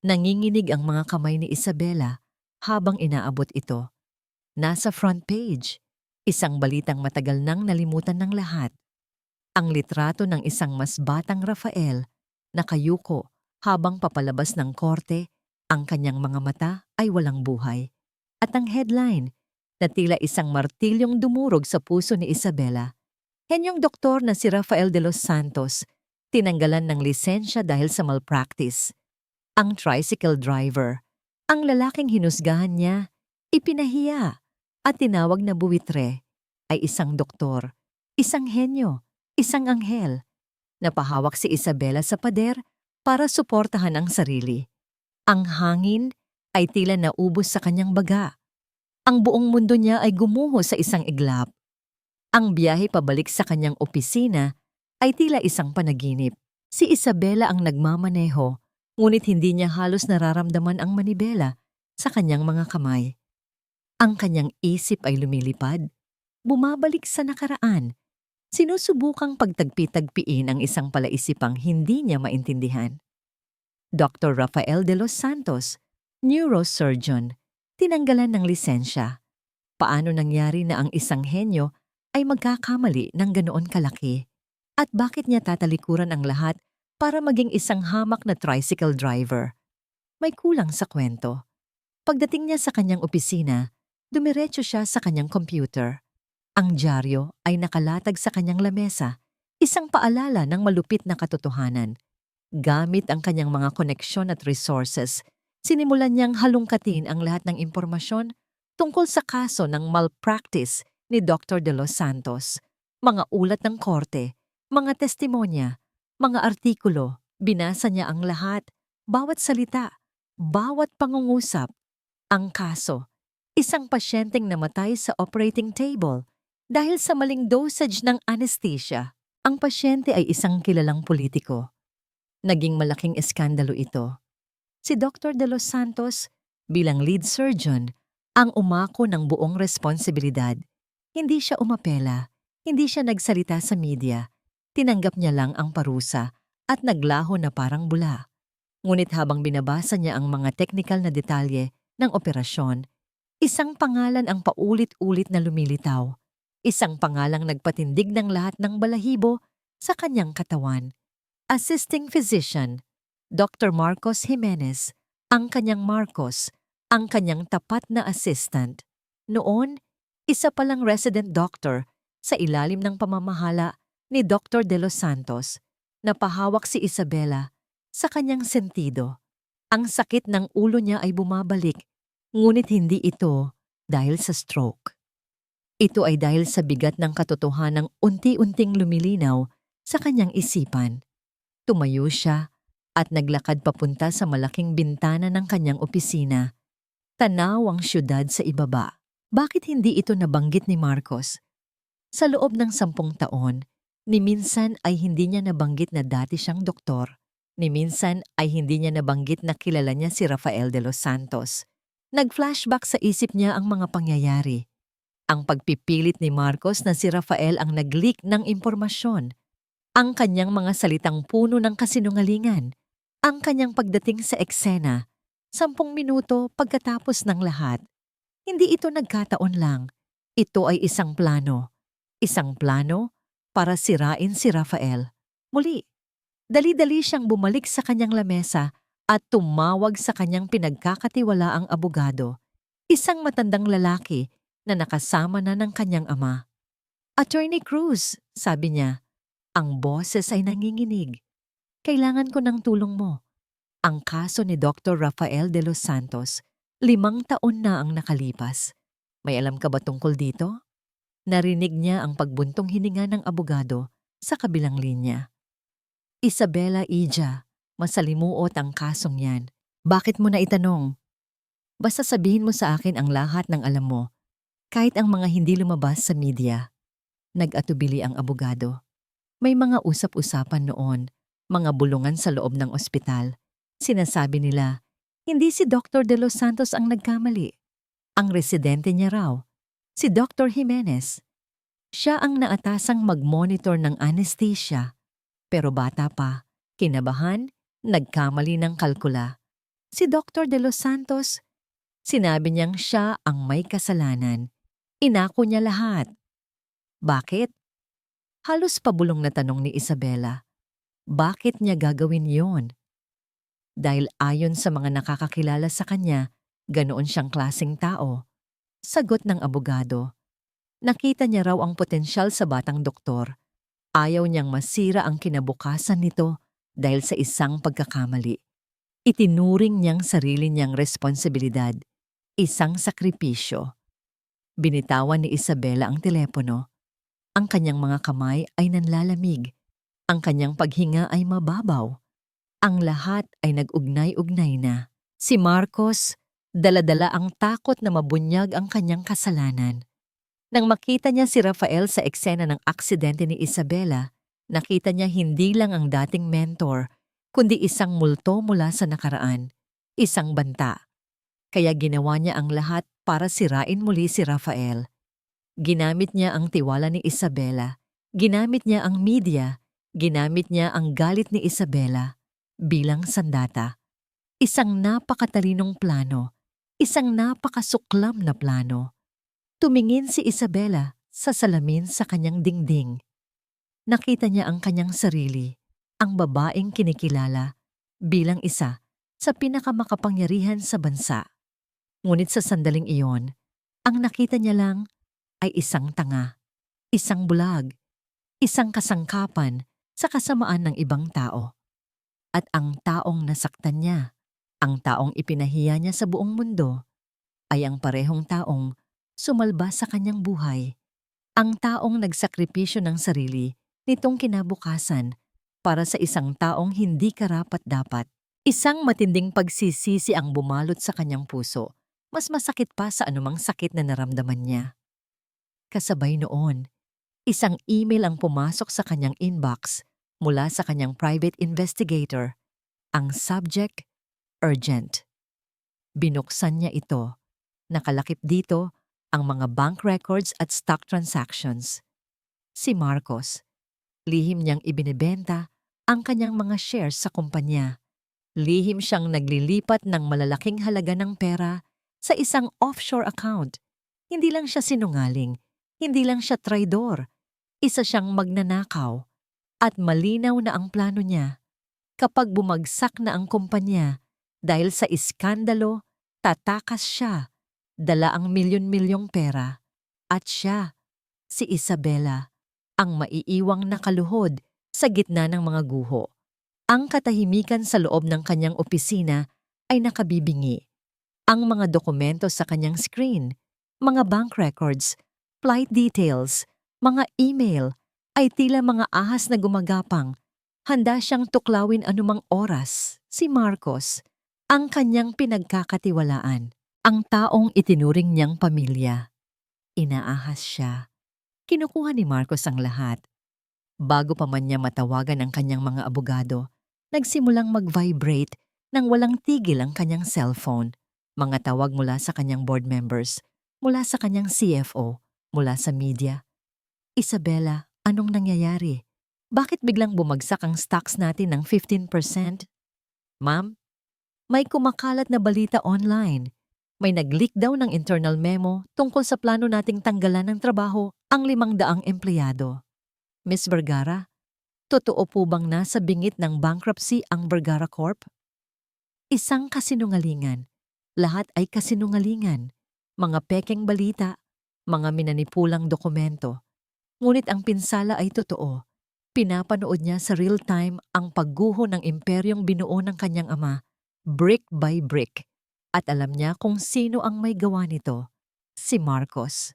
Nanginginig ang mga kamay ni Isabela habang inaabot ito. Nasa front page, isang balitang matagal nang nalimutan ng lahat. Ang litrato ng isang mas batang Rafael, nakayuko habang papalabas ng korte, ang kanyang mga mata ay walang buhay. At ang headline, na tila isang martilyong dumurog sa puso ni Isabela. Henyong doktor na si Rafael De Los Santos, tinanggalan ng lisensya dahil sa malpractice. Ang tricycle driver, ang lalaking hinusgahan niya, ipinahiya at tinawag na buwitre, ay isang doktor, isang henyo, isang anghel. Napahawak si Isabela sa pader para suportahan ang sarili. Ang hangin ay tila naubos sa kanyang baga. Ang buong mundo niya ay gumuho sa isang iglap. Ang biyahe pabalik sa kanyang opisina ay tila isang panaginip. Si Isabela ang nagmamaneho, ngunit hindi niya halos nararamdaman ang manibela sa kanyang mga kamay. Ang kanyang isip ay lumilipad, bumabalik sa nakaraan. Sinusubukang pagtagpi-tagpiin ang isang palaisipang hindi niya maintindihan. Dr. Rafael De Los Santos, neurosurgeon, tinanggalan ng lisensya. Paano nangyari na ang isang henyo ay magkakamali ng ganoon kalaki? At bakit niya tatalikuran ang lahat para maging isang hamak na tricycle driver? May kulang sa kwento. Pagdating niya sa kanyang opisina, dumiretso siya sa kanyang computer. Ang dyaryo ay nakalatag sa kanyang lamesa, isang paalala ng malupit na katotohanan. Gamit ang kanyang mga koneksyon at resources, sinimulan niyang halungkatin ang lahat ng impormasyon tungkol sa kaso ng malpractice ni Dr. De Los Santos. Mga ulat ng korte, mga testimonya, mga artikulo, binasa niya ang lahat, bawat salita, bawat pangungusap. Ang kaso, isang pasyenteng namatay sa operating table dahil sa maling dosage ng anesthesia. Ang pasyente ay isang kilalang politiko. Naging malaking eskandalo ito. Si Dr. De Los Santos, bilang lead surgeon, ang umako ng buong responsibilidad. Hindi siya umapela, hindi siya nagsalita sa media. Tinanggap niya lang ang parusa at naglaho na parang bula. Ngunit habang binabasa niya ang mga teknikal na detalye ng operasyon, isang pangalan ang paulit-ulit na lumilitaw. Isang pangalang nagpatindig ng lahat ng balahibo sa kanyang katawan. Assisting physician, Dr. Marcos Jimenez, ang kanyang Marcos, ang kanyang tapat na assistant. Noon, isa palang resident doctor sa ilalim ng pamamahala ni Dr. De Los Santos. Napahawak si Isabela sa kanyang sentido. Ang sakit ng ulo niya ay bumabalik, ngunit hindi ito dahil sa stroke. Ito ay dahil sa bigat ng katotohanang unti-unting lumilinaw sa kanyang isipan. Tumayo siya at naglakad papunta sa malaking bintana ng kanyang opisina. Tanaw ang syudad sa ibaba. Bakit hindi ito nabanggit ni Marcos? Sa loob ng 10 taon, ni minsan ay hindi niya nabanggit na dati siyang doktor, ni minsan ay hindi niya nabanggit na kilala niya si Rafael de los Santos. Nag-flashback sa isip niya ang mga pangyayari. Ang pagpipilit ni Marcos na si Rafael ang nag-leak ng impormasyon, ang kanyang mga salitang puno ng kasinungalingan, ang kanyang pagdating sa eksena, 10 minuto pagkatapos ng lahat. Hindi ito nagkataon lang. Ito ay isang plano. Isang plano para sirain si Rafael. Muli, dali-dali siyang bumalik sa kanyang lamesa at tumawag sa kanyang pinagkakatiwalaang abogado, isang matandang lalaki na nakasama na ng kanyang ama. "Attorney Cruz," sabi niya, ang boses ay nanginginig. "Kailangan ko ng tulong mo. Ang kaso ni Dr. Rafael de los Santos, 5 taon na ang nakalipas. May alam ka ba tungkol dito?" Narinig niya ang pagbuntong hininga ng abogado sa kabilang linya. "Isabela Ija, masalimuot ang kasong yan. Bakit mo na itanong? Basta sabihin mo sa akin ang lahat ng alam mo, kahit ang mga hindi lumabas sa media." Nag-atubili ang abogado. May mga usap-usapan noon, mga bulungan sa loob ng ospital. Sinasabi nila, hindi si Dr. De Los Santos ang nagkamali. Ang residente niya raw, si Dr. Jimenez. Siya ang naatasang mag-monitor ng anesthesia. Pero bata pa, kinabahan, nagkamali ng kalkula. Si Dr. De Los Santos, sinabi niyang siya ang may kasalanan. Inako niya lahat. Bakit? Halos pabulong na tanong ni Isabela. Bakit niya gagawin yon? Dahil ayon sa mga nakakakilala sa kanya, ganoon siyang klaseng tao. Sagot ng abogado. Nakita niya raw ang potensyal sa batang doktor. Ayaw niyang masira ang kinabukasan nito dahil sa isang pagkakamali. Itinuring niyang sarili niyang responsibilidad, isang sakripisyo. Binitawan ni Isabela ang telepono. Ang kanyang mga kamay ay nanlalamig. Ang kanyang paghinga ay mababaw. Ang lahat ay nag-ugnay-ugnay na. Si Marcos, dala-dala ang takot na mabunyag ang kanyang kasalanan. Nang makita niya si Rafael sa eksena ng aksidente ni Isabela, nakita niya hindi lang ang dating mentor, kundi isang multo mula sa nakaraan, isang banta. Kaya ginawa niya ang lahat para sirain muli si Rafael. Ginamit niya ang tiwala ni Isabela, ginamit niya ang media, ginamit niya ang galit ni Isabela bilang sandata. Isang napakatalinong plano, isang napakasuklam na plano. Tumingin si Isabela sa salamin sa kanyang dingding. Nakita niya ang kanyang sarili, ang babaeng kinikilala, bilang isa sa pinakamakapangyarihan sa bansa. Ngunit sa sandaling iyon, ang nakita niya lang ay isang tanga, isang bulag, isang kasangkapan sa kasamaan ng ibang tao. At ang taong nasaktan niya, ang taong ipinahiya niya sa buong mundo, ay ang parehong taong sumalba sa kanyang buhay, ang taong nagsakripisyo ng sarili nitong kinabukasan para sa isang taong hindi karapat-dapat. Isang matinding pagsisisi ang bumalot sa kanyang puso, mas masakit pa sa anumang sakit na naramdaman niya. Kasabay noon, isang email ang pumasok sa kanyang inbox mula sa kanyang private investigator. Ang subject, urgent. Binuksan niya ito. Nakalakip dito ang mga bank records at stock transactions. Si Marcos, lihim niyang ibinebenta ang kanyang mga shares sa kumpanya. Lihim siyang naglilipat ng malalaking halaga ng pera sa isang offshore account. Hindi lang siya sinungaling, hindi lang siya traidor. Isa siyang magnanakaw. At malinaw na ang plano niya. Kapag bumagsak na ang kumpanya dahil sa iskandalo, tatakas siya, dala ang milyon-milyong pera. At siya, si Isabela, ang maiiwang nakaluhod sa gitna ng mga guho. Ang katahimikan sa loob ng kanyang opisina ay nakabibingi. Ang mga dokumento sa kanyang screen, mga bank records, flight details, mga email, ay tila mga ahas na gumagapang. Handa siyang tuklawin anumang oras. Si Marcos, ang kanyang pinagkakatiwalaan. Ang taong itinuring niyang pamilya. Inaahas siya. Kinukuha ni Marcos ang lahat. Bago pa man niya matawagan ang kanyang mga abogado, nagsimulang mag-vibrate nang walang tigil ang kanyang cellphone. Mga tawag mula sa kanyang board members, mula sa kanyang CFO, mula sa media. Isabela, anong nangyayari? Bakit biglang bumagsak ang stocks natin ng 15%? Ma'am, may kumakalat na balita online. May nag-leak daw ng internal memo tungkol sa plano nating tanggalan ng trabaho ang 500 empleyado. Miss Vergara, totoo po bang nasa bingit ng bankruptcy ang Vergara Corp? Isang kasinungalingan. Lahat ay kasinungalingan. Mga pekeng balita, mga minanipulang dokumento. Ngunit ang pinsala ay totoo. Pinapanood niya sa real time ang pagguho ng imperyong binuo ng kanyang ama, brick by brick. At alam niya kung sino ang may gawa nito, si Marcos.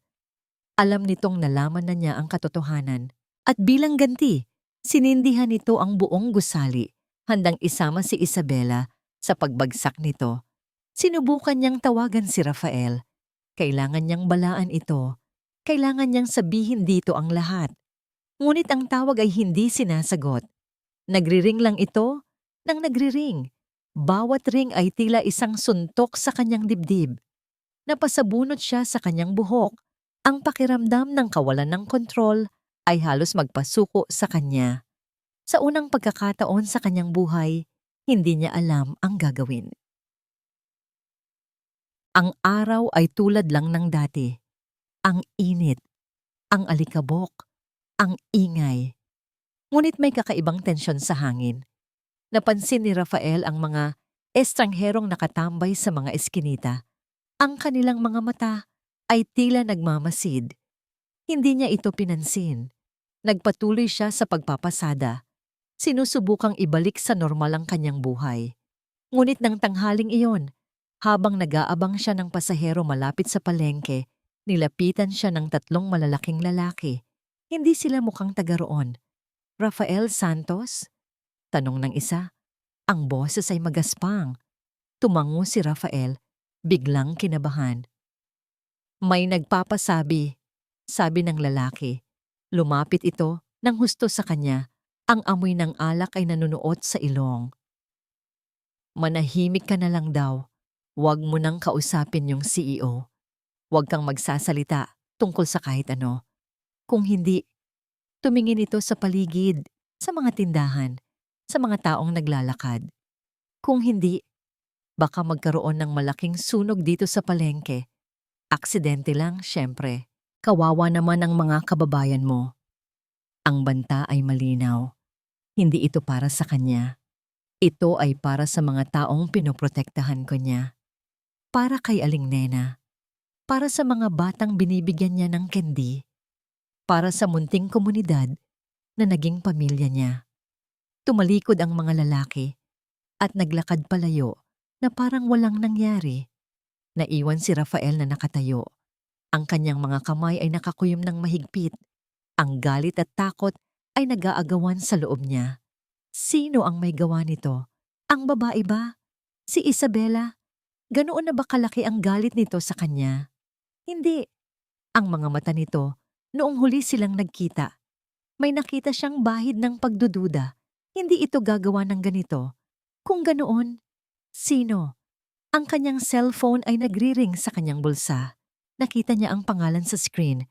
Alam nitong nalaman na niya ang katotohanan. At bilang ganti, sinindihan nito ang buong gusali, handang isama si Isabela sa pagbagsak nito. Sinubukan niyang tawagan si Rafael. Kailangan niyang balaan ito. Kailangan niyang sabihin dito ang lahat. Ngunit ang tawag ay hindi sinasagot. Nagriring lang ito nang nagriring. Bawat ring ay tila isang suntok sa kanyang dibdib. Napasabunot siya sa kanyang buhok. Ang pakiramdam ng kawalan ng kontrol ay halos magpasuko sa kanya. Sa unang pagkakataon sa kanyang buhay, hindi niya alam ang gagawin. Ang araw ay tulad lang ng dati. Ang init, ang alikabok, ang ingay. Ngunit may kakaibang tensyon sa hangin. Napansin ni Rafael ang mga estrangherong nakatambay sa mga eskinita. Ang kanilang mga mata ay tila nagmamasid. Hindi niya ito pinansin. Nagpatuloy siya sa pagpapasada. Sinusubukang ibalik sa normal ang kanyang buhay. Ngunit ng tanghaling iyon, habang nag-aabang siya ng pasahero malapit sa palengke, nilapitan siya ng 3 malalaking lalaki. Hindi sila mukhang taga roon. Rafael Santos? Tanong ng isa. Ang boses ay magaspang. Tumango si Rafael, biglang kinabahan. May nagpapasabi, sabi ng lalaki. Lumapit ito nang husto sa kanya. Ang amoy ng alak ay nanunuot sa ilong. Manahimik ka na lang daw. Huwag mo nang kausapin yung CEO. Huwag kang magsasalita tungkol sa kahit ano. Kung hindi, tumingin ito sa paligid, sa mga tindahan, sa mga taong naglalakad. Kung hindi, baka magkaroon ng malaking sunog dito sa palengke. Aksidente lang, syempre. Kawawa naman ang mga kababayan mo. Ang banta ay malinaw. Hindi ito para sa kanya. Ito ay para sa mga taong pinoprotektahan ko niya. Para kay Aling Nena. Para sa mga batang binibigyan niya ng candy. Para sa munting komunidad na naging pamilya niya. Tumalikod ang mga lalaki at naglakad palayo na parang walang nangyari. Naiwan si Rafael na nakatayo. Ang kanyang mga kamay ay nakakuyom ng mahigpit. Ang galit at takot ay nag-aagawan sa loob niya. Sino ang may gawa nito? Ang babae ba? Si Isabela? Ganoon na ba kalaki ang galit nito sa kanya? Hindi. Ang mga mata nito, noong huli silang nagkita, may nakita siyang bahid ng pagdududa. Hindi ito gagawa ng ganito. Kung ganoon, sino? Ang kanyang cellphone ay nagri-ring sa kanyang bulsa. Nakita niya ang pangalan sa screen.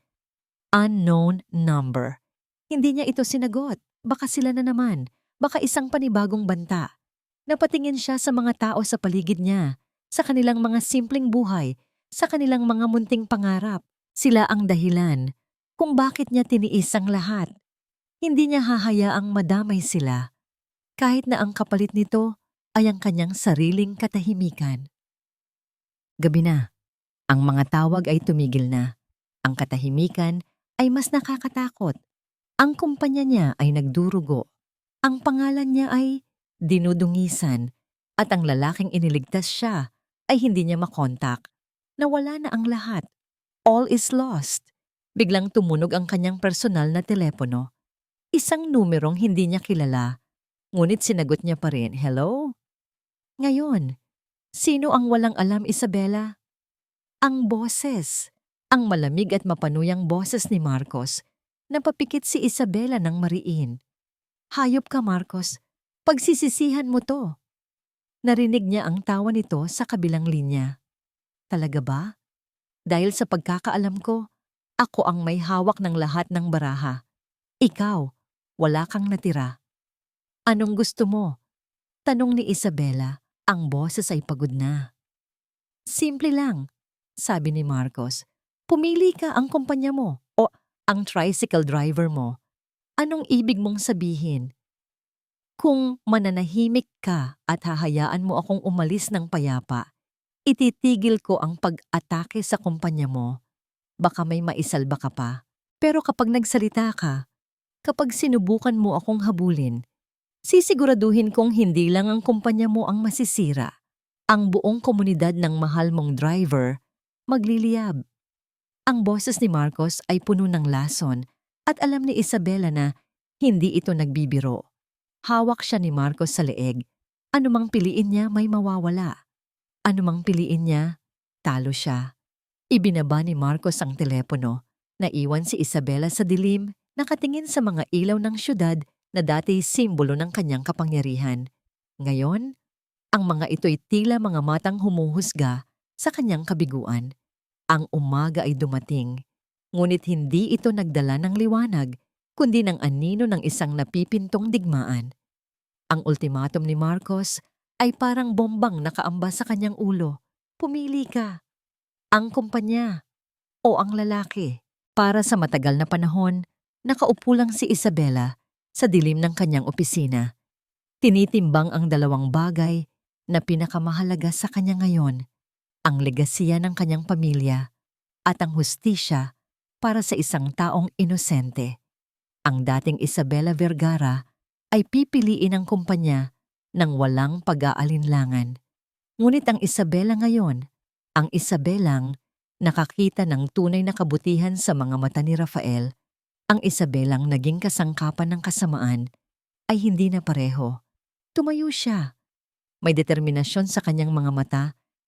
Unknown number. Hindi niya ito sinagot. Baka sila na naman. Baka isang panibagong banta. Napatingin siya sa mga tao sa paligid niya, sa kanilang mga simpleng buhay, sa kanilang mga munting pangarap. Sila ang dahilan kung bakit niya tiniis ang lahat. Hindi niya hahayaang madamay sila. Kahit na ang kapalit nito ay ang kanyang sariling katahimikan. Gabi na. Ang mga tawag ay tumigil na. Ang katahimikan ay mas nakakatakot. Ang kumpanya niya ay nagdurugo. Ang pangalan niya ay dinudungisan at ang lalaking iniligtas siya ay hindi niya makontak. Nawala na ang lahat. All is lost. Biglang tumunog ang kanyang personal na telepono. Isang numerong hindi niya kilala. Ngunit sinagot niya pa rin, hello? Ngayon, sino ang walang alam, Isabela? Ang boses. Ang malamig at mapanuyang boses ni Marcos. Napapikit si Isabela ng mariin. Hayop ka, Marcos. Pagsisisihan mo to. Narinig niya ang tawa nito sa kabilang linya. Talaga ba? Dahil sa pagkakaalam ko, ako ang may hawak ng lahat ng baraha. Ikaw, wala kang natira. Anong gusto mo? Tanong ni Isabela. Ang boses ay pagod na. Simple lang, sabi ni Marcos. Pumili ka ang kumpanya mo o ang tricycle driver mo. Anong ibig mong sabihin? Kung mananahimik ka at hahayaan mo akong umalis ng payapa, ititigil ko ang pag-atake sa kumpanya mo. Baka may maisalba ka pa. Pero kapag nagsalita ka, kapag sinubukan mo akong habulin, sisiguraduhin kong hindi lang ang kumpanya mo ang masisira. Ang buong komunidad ng mahal mong driver, magliliyab. Ang boses ni Marcos ay puno ng lason at alam ni Isabela na hindi ito nagbibiro. Hawak siya ni Marcos sa leeg. Anumang piliin niya may mawawala. Anumang piliin niya, talo siya. Ibinaba ni Marcos ang telepono. Naiwan si Isabela sa dilim, nakatingin sa mga ilaw ng syudad na dati simbolo ng kanyang kapangyarihan. Ngayon, ang mga ito'y tila mga matang humuhusga sa kanyang kabiguan. Ang umaga ay dumating, ngunit hindi ito nagdala ng liwanag, kundi ng anino ng isang napipintong digmaan. Ang ultimatum ni Marcos ay parang bombang nakaamba sa kanyang ulo. Pumili ka. Ang kumpanya o ang lalaki. Para sa matagal na panahon, nakaupo lang si Isabela sa dilim ng kanyang opisina. Tinitimbang ang dalawang bagay na pinakamahalaga sa kanya ngayon, ang legasiya ng kanyang pamilya at ang hustisya para sa isang taong inosente. Ang dating Isabela Vergara ay pipiliin ang kumpanya ng walang pag-aalinlangan. Ngunit ang Isabela ngayon, ang Isabelang nakakita ng tunay na kabutihan sa mga mata ni Rafael, ang Isabelang naging kasangkapan ng kasamaan, ay hindi na pareho. Tumayo siya. May determinasyon sa kanyang mga mata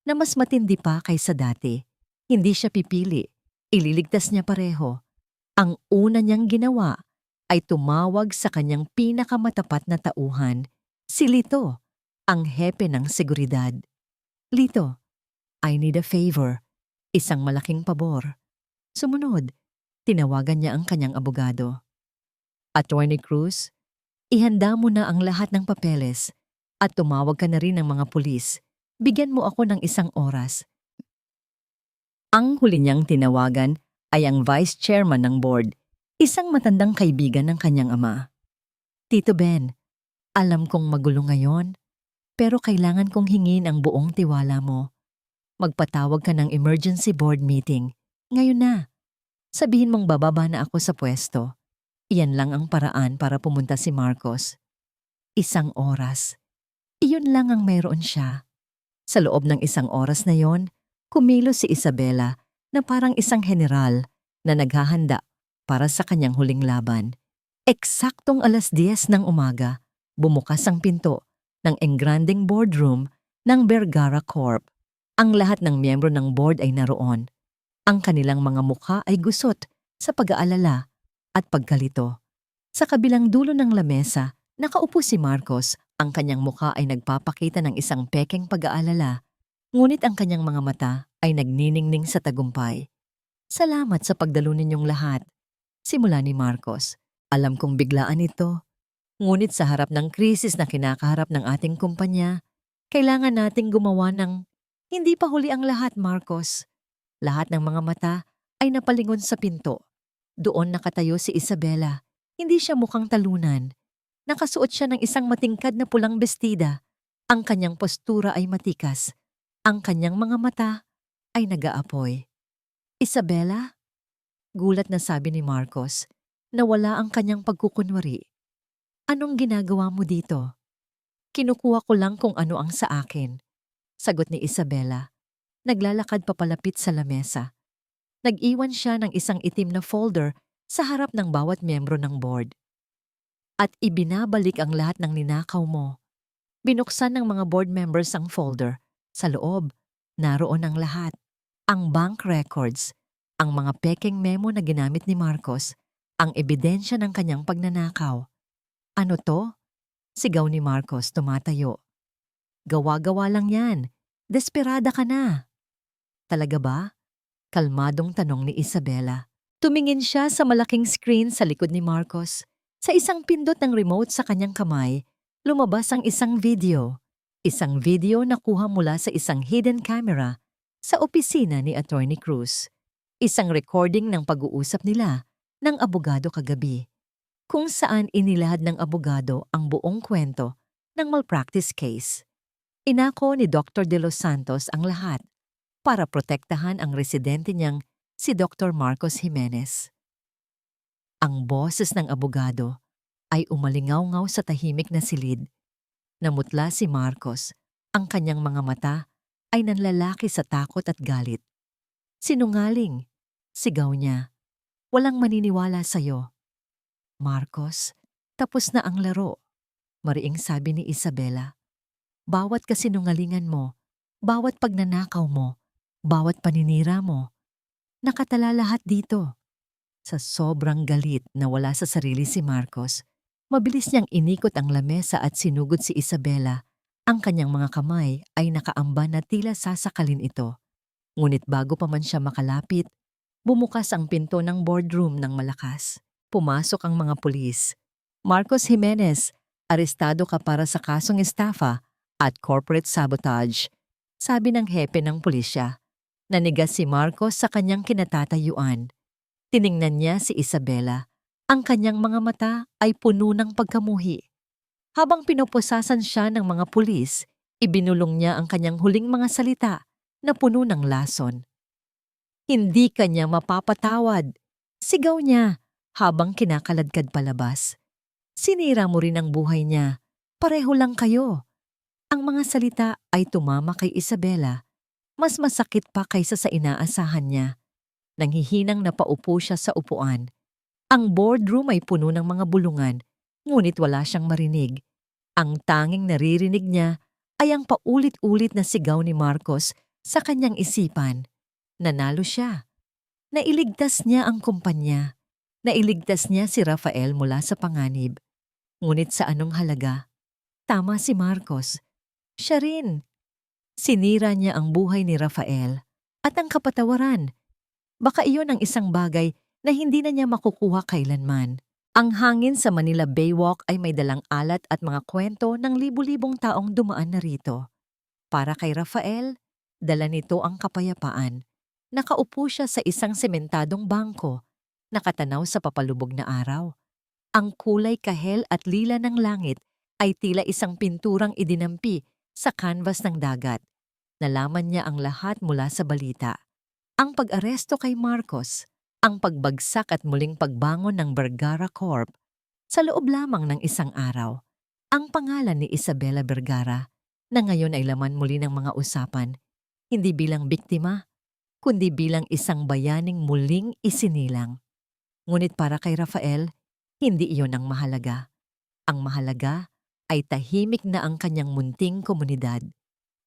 na mas matindi pa kaysa dati. Hindi siya pipili. Ililigtas niya pareho. Ang una niyang ginawa ay tumawag sa kanyang pinakamatapat na tauhan, si Lito, ang hepe ng seguridad. Lito, I need a favor. Isang malaking pabor. Sumunod, tinawagan niya ang kanyang abogado. Attorney Cruz, ihanda mo na ang lahat ng papeles at tumawag ka na rin ng mga pulis. Bigyan mo ako ng 1 oras. Ang huli niyang tinawagan ay ang vice chairman ng board, isang matandang kaibigan ng kanyang ama. Tito Ben, alam kong magulo ngayon, pero kailangan kong hingin ang buong tiwala mo. Magpatawag ka ng emergency board meeting. Ngayon na. Sabihin mong bababa na ako sa pwesto. Iyan lang ang paraan para pumunta si Marcos. 1 oras. Iyon lang ang mayroon siya. Sa loob ng 1 oras na yon, kumilos si Isabela na parang isang general na naghahanda para sa kanyang huling laban. Eksaktong 10:00 ng umaga, bumukas ang pinto ng engranding boardroom ng Vergara Corp. Ang lahat ng miyembro ng board ay naroon. Ang kanilang mga mukha ay gusot sa pag-aalala at pagkalito. Sa kabilang dulo ng lamesa, nakaupo si Marcos. Ang kanyang mukha ay nagpapakita ng isang pekeng pag-aalala, ngunit ang kanyang mga mata ay nagniningning sa tagumpay. Salamat sa pagdalo ninyong lahat. Simula ni Marcos. Alam kong biglaan ito, ngunit sa harap ng krisis na kinakaharap ng ating kumpanya, kailangan nating gumawa ng hindi pa huli ang lahat, Marcos. Lahat ng mga mata ay napalingon sa pinto. Doon nakatayo si Isabela. Hindi siya mukhang talunan. Nakasuot siya ng isang matingkad na pulang bestida. Ang kanyang postura ay matikas. Ang kanyang mga mata ay nag-aapoy. Isabela? Gulat na sabi ni Marcos na wala ang kanyang pagkukunwari. Anong ginagawa mo dito? Kinukuha ko lang kung ano ang sa akin. Sagot ni Isabela. Naglalakad papalapit sa lamesa. Nag-iwan siya ng isang itim na folder sa harap ng bawat miyembro ng board. At ibinabalik ang lahat ng ninakaw mo. Binuksan ng mga board members ang folder. Sa loob, naroon ang lahat. Ang bank records, ang mga pekeng memo na ginamit ni Marcos, ang ebidensya ng kanyang pagnanakaw. Ano to? Sigaw ni Marcos tumatayo. Gawa-gawa lang yan. Desperada ka na. Talaga ba? Kalmadong tanong ni Isabela. Tumingin siya sa malaking screen sa likod ni Marcos. Sa isang pindot ng remote sa kanyang kamay, lumabas ang isang video. Isang video na kuha mula sa isang hidden camera sa opisina ni Attorney Cruz. Isang recording ng pag-uusap nila ng abogado kagabi, kung saan inilahad ng abogado ang buong kwento ng malpractice case. Inako ni Dr. De Los Santos ang lahat para protektahan ang residente niyang si Dr. Marcos Jimenez. Ang boses ng abogado ay umalingaw-ngaw sa tahimik na silid. Namutla si Marcos, ang kanyang mga mata ay nanlalaki sa takot at galit. Sinungaling, sigaw niya. Walang maniniwala sa'yo. Marcos, tapos na ang laro, mariing sabi ni Isabela. Bawat kasinungalingan mo, bawat pagnanakaw mo, bawat paninira mo, nakatala lahat dito. Sa sobrang galit na wala sa sarili si Marcos, mabilis niyang inikot ang lamesa at sinugod si Isabela. Ang kanyang mga kamay ay nakaamba na tila sasakalin ito. Ngunit bago pa man siya makalapit, bumukas ang pinto ng boardroom ng malakas. Pumasok ang mga pulis. Marcos Jimenez, arestado ka para sa kasong estafa at corporate sabotage, sabi ng hepe ng pulisya. Nanigas si Marcos sa kanyang kinatatayuan. Tiningnan niya si Isabela. Ang kanyang mga mata ay puno ng pagkamuhi. Habang pinoposasan siya ng mga pulis, ibinulong niya ang kanyang huling mga salita na puno ng lason. Hindi ka niya mapapatawad, sigaw niya habang kinakaladkad palabas. Sinira mo rin ang buhay niya, pareho lang kayo. Ang mga salita ay tumama kay Isabela. Mas masakit pa kaysa sa inaasahan niya. Nanghihinang napaupo siya sa upuan. Ang boardroom ay puno ng mga bulungan, ngunit wala siyang marinig. Ang tanging naririnig niya ay ang paulit-ulit na sigaw ni Marcos sa kanyang isipan. Nanalo siya. Nailigtas niya ang kumpanya. Nailigtas niya si Rafael mula sa panganib. Ngunit sa anong halaga? Tama si Marcos. Siya rin. Sinira niya ang buhay ni Rafael at ang kapatawaran. Baka iyon ang isang bagay na hindi na niya makukuha kailanman. Ang hangin sa Manila Baywalk ay may dalang alat at mga kwento ng libu-libong taong dumaan na rito. Para kay Rafael, dala nito ang kapayapaan. Nakaupo siya sa isang sementadong bangko, nakatanaw sa papalubog na araw. Ang kulay kahel at lila ng langit ay tila isang pinturang idinampi sa canvas ng dagat. Nalaman niya ang lahat mula sa balita. Ang pag-aresto kay Marcos, ang pagbagsak at muling pagbangon ng Vergara Corp sa loob lamang ng isang araw. Ang pangalan ni Isabela Vergara na ngayon ay laman muli ng mga usapan, hindi bilang biktima, kundi bilang isang bayaning muling isinilang. Ngunit para kay Rafael, hindi iyon ang mahalaga. Ang mahalaga ay tahimik na ang kanyang munting komunidad.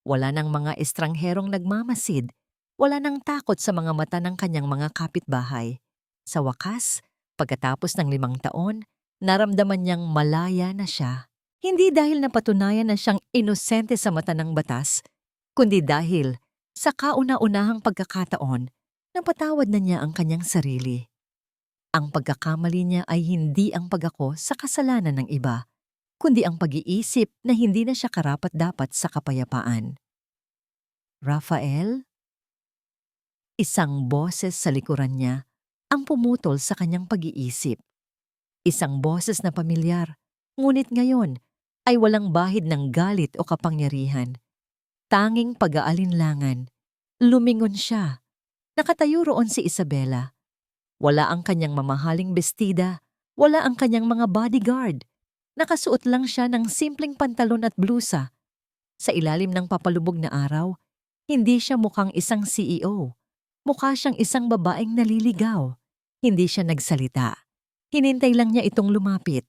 Wala nang mga estrangherong nagmamasid. Wala nang takot sa mga mata ng kanyang mga kapitbahay. Sa wakas, pagkatapos ng 5 taon, naramdaman niyang malaya na siya. Hindi dahil napatunayan na siyang inosente sa mata ng batas, kundi dahil sa kauna-unahang pagkakataon, napatawad na niya ang kanyang sarili. Ang pagkakamali niya ay hindi ang pag-ako sa kasalanan ng iba, kundi ang pag-iisip na hindi na siya karapat-dapat sa kapayapaan. Rafael? Isang boses sa likuran niya ang pumutol sa kanyang pag-iisip. Isang boses na pamilyar, ngunit ngayon ay walang bahid ng galit o kapangyarihan. Tanging pag-aalinlangan. Lumingon siya. Nakatayo roon si Isabela. Wala ang kanyang mamahaling bestida, wala ang kanyang mga bodyguard. Nakasuot lang siya ng simpleng pantalon at blusa. Sa ilalim ng papalubog na araw, hindi siya mukhang isang CEO. Mukha siyang isang babaeng naliligaw. Hindi siya nagsalita. Hinintay lang niya itong lumapit.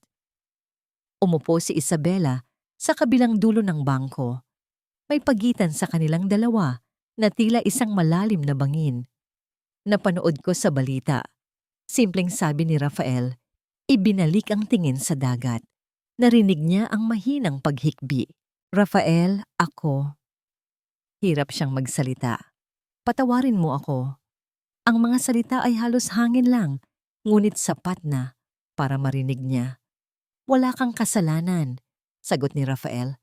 Umupo si Isabela sa kabilang dulo ng bangko. May pagitan sa kanilang dalawa na tila isang malalim na bangin. Napanood ko sa balita. Simpleng sabi ni Rafael, ibinalik ang tingin sa dagat. Narinig niya ang mahinang paghikbi. Rafael, ako. Hirap siyang magsalita. Patawarin mo ako. Ang mga salita ay halos hangin lang, ngunit sapat na para marinig niya. Wala kang kasalanan, sagot ni Rafael.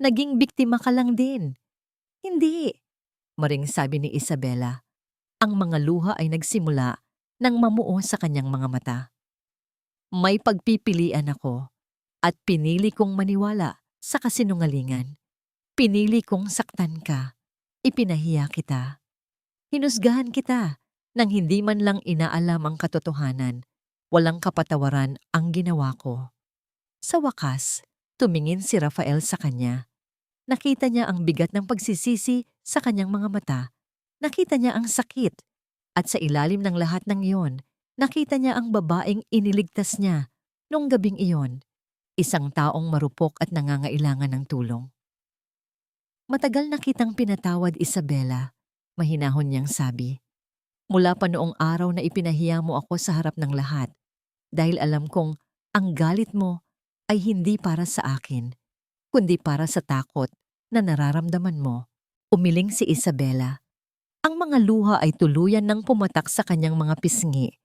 Naging biktima ka lang din. Hindi, maring sabi ni Isabela. Ang mga luha ay nagsimula nang mamuo sa kanyang mga mata. May pagpipilian ako at pinili kong maniwala sa kasinungalingan. Pinili kong saktan ka. Ipinahiya kita. Hinusgahan kita nang hindi man lang inaalam ang katotohanan. Walang kapatawaran ang ginawa ko. Sa wakas, tumingin si Rafael sa kanya. Nakita niya ang bigat ng pagsisisi sa kanyang mga mata. Nakita niya ang sakit. At sa ilalim ng lahat ng iyon, nakita niya ang babaeng iniligtas niya nung gabing iyon. Isang taong marupok at nangangailangan ng tulong. Matagal na kitang pinatawad, Isabela. Mahinahon niyang sabi. Mula pa noong araw na ipinahiya mo ako sa harap ng lahat. Dahil alam kong ang galit mo ay hindi para sa akin, kundi para sa takot na nararamdaman mo. Umiling si Isabela. Ang mga luha ay tuluyan ng pumatak sa kanyang mga pisngi.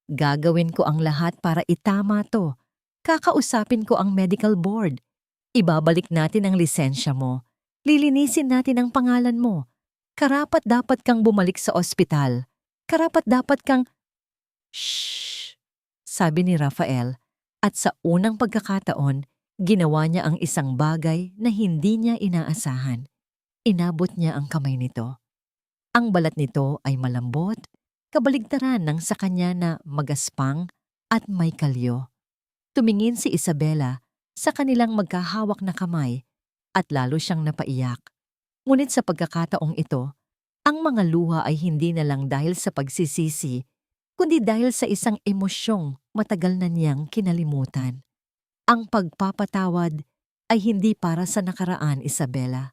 Gagawin ko ang lahat para itama to. Kakausapin ko ang medical board. Ibabalik natin ang lisensya mo. Lilinisin natin ang pangalan mo. Karapat dapat kang bumalik sa ospital. Karapat dapat kang... Shh! Sabi ni Rafael. At sa unang pagkakataon, ginawa niya ang isang bagay na hindi niya inaasahan. Inabot niya ang kamay nito. Ang balat nito ay malambot, kabaligtaran ng sa kanya na magaspang at may kalyo. Tumingin si Isabela sa kanilang magkahawak na kamay at lalo siyang napaiyak. Ngunit sa pagkakataong ito, ang mga luha ay hindi na lang dahil sa pagsisisi, kundi dahil sa isang emosyong matagal na niyang kinalimutan. Ang pagpapatawad ay hindi para sa nakaraan, Isabela.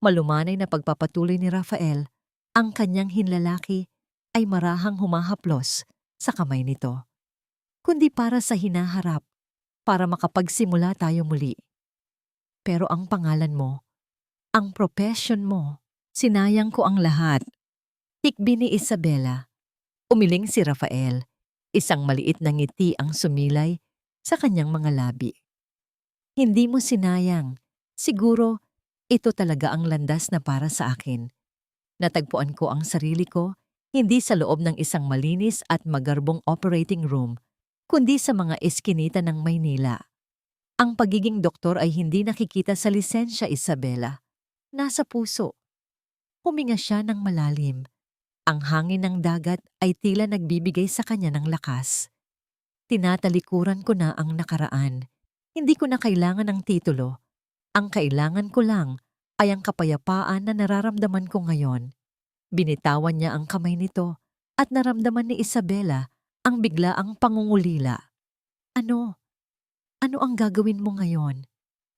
Malumanay na pagpapatuloy ni Rafael, ang kanyang hinlalaki ay marahang humahaplos sa kamay nito. Kundi para sa hinaharap, para makapagsimula tayo muli. Pero ang pangalan mo, ang profession mo, sinayang ko ang lahat. Hikbi ni Isabela. Umiling si Rafael. Isang maliit na ngiti ang sumilay sa kanyang mga labi. Hindi mo sinayang. Siguro, ito talaga ang landas na para sa akin. Natagpuan ko ang sarili ko, hindi sa loob ng isang malinis at magarbong operating room, kundi sa mga eskinita ng Maynila. Ang pagiging doktor ay hindi nakikita sa lisensya, Isabela. Nasa puso. Huminga siya ng malalim. Ang hangin ng dagat ay tila nagbibigay sa kanya ng lakas. Tinatalikuran ko na ang nakaraan. Hindi ko na kailangan ng titulo. Ang kailangan ko lang ay ang kapayapaan na nararamdaman ko ngayon. Binitawan niya ang kamay nito at naramdaman ni Isabela ang biglaang pangungulila. Ano? Ano ang gagawin mo ngayon?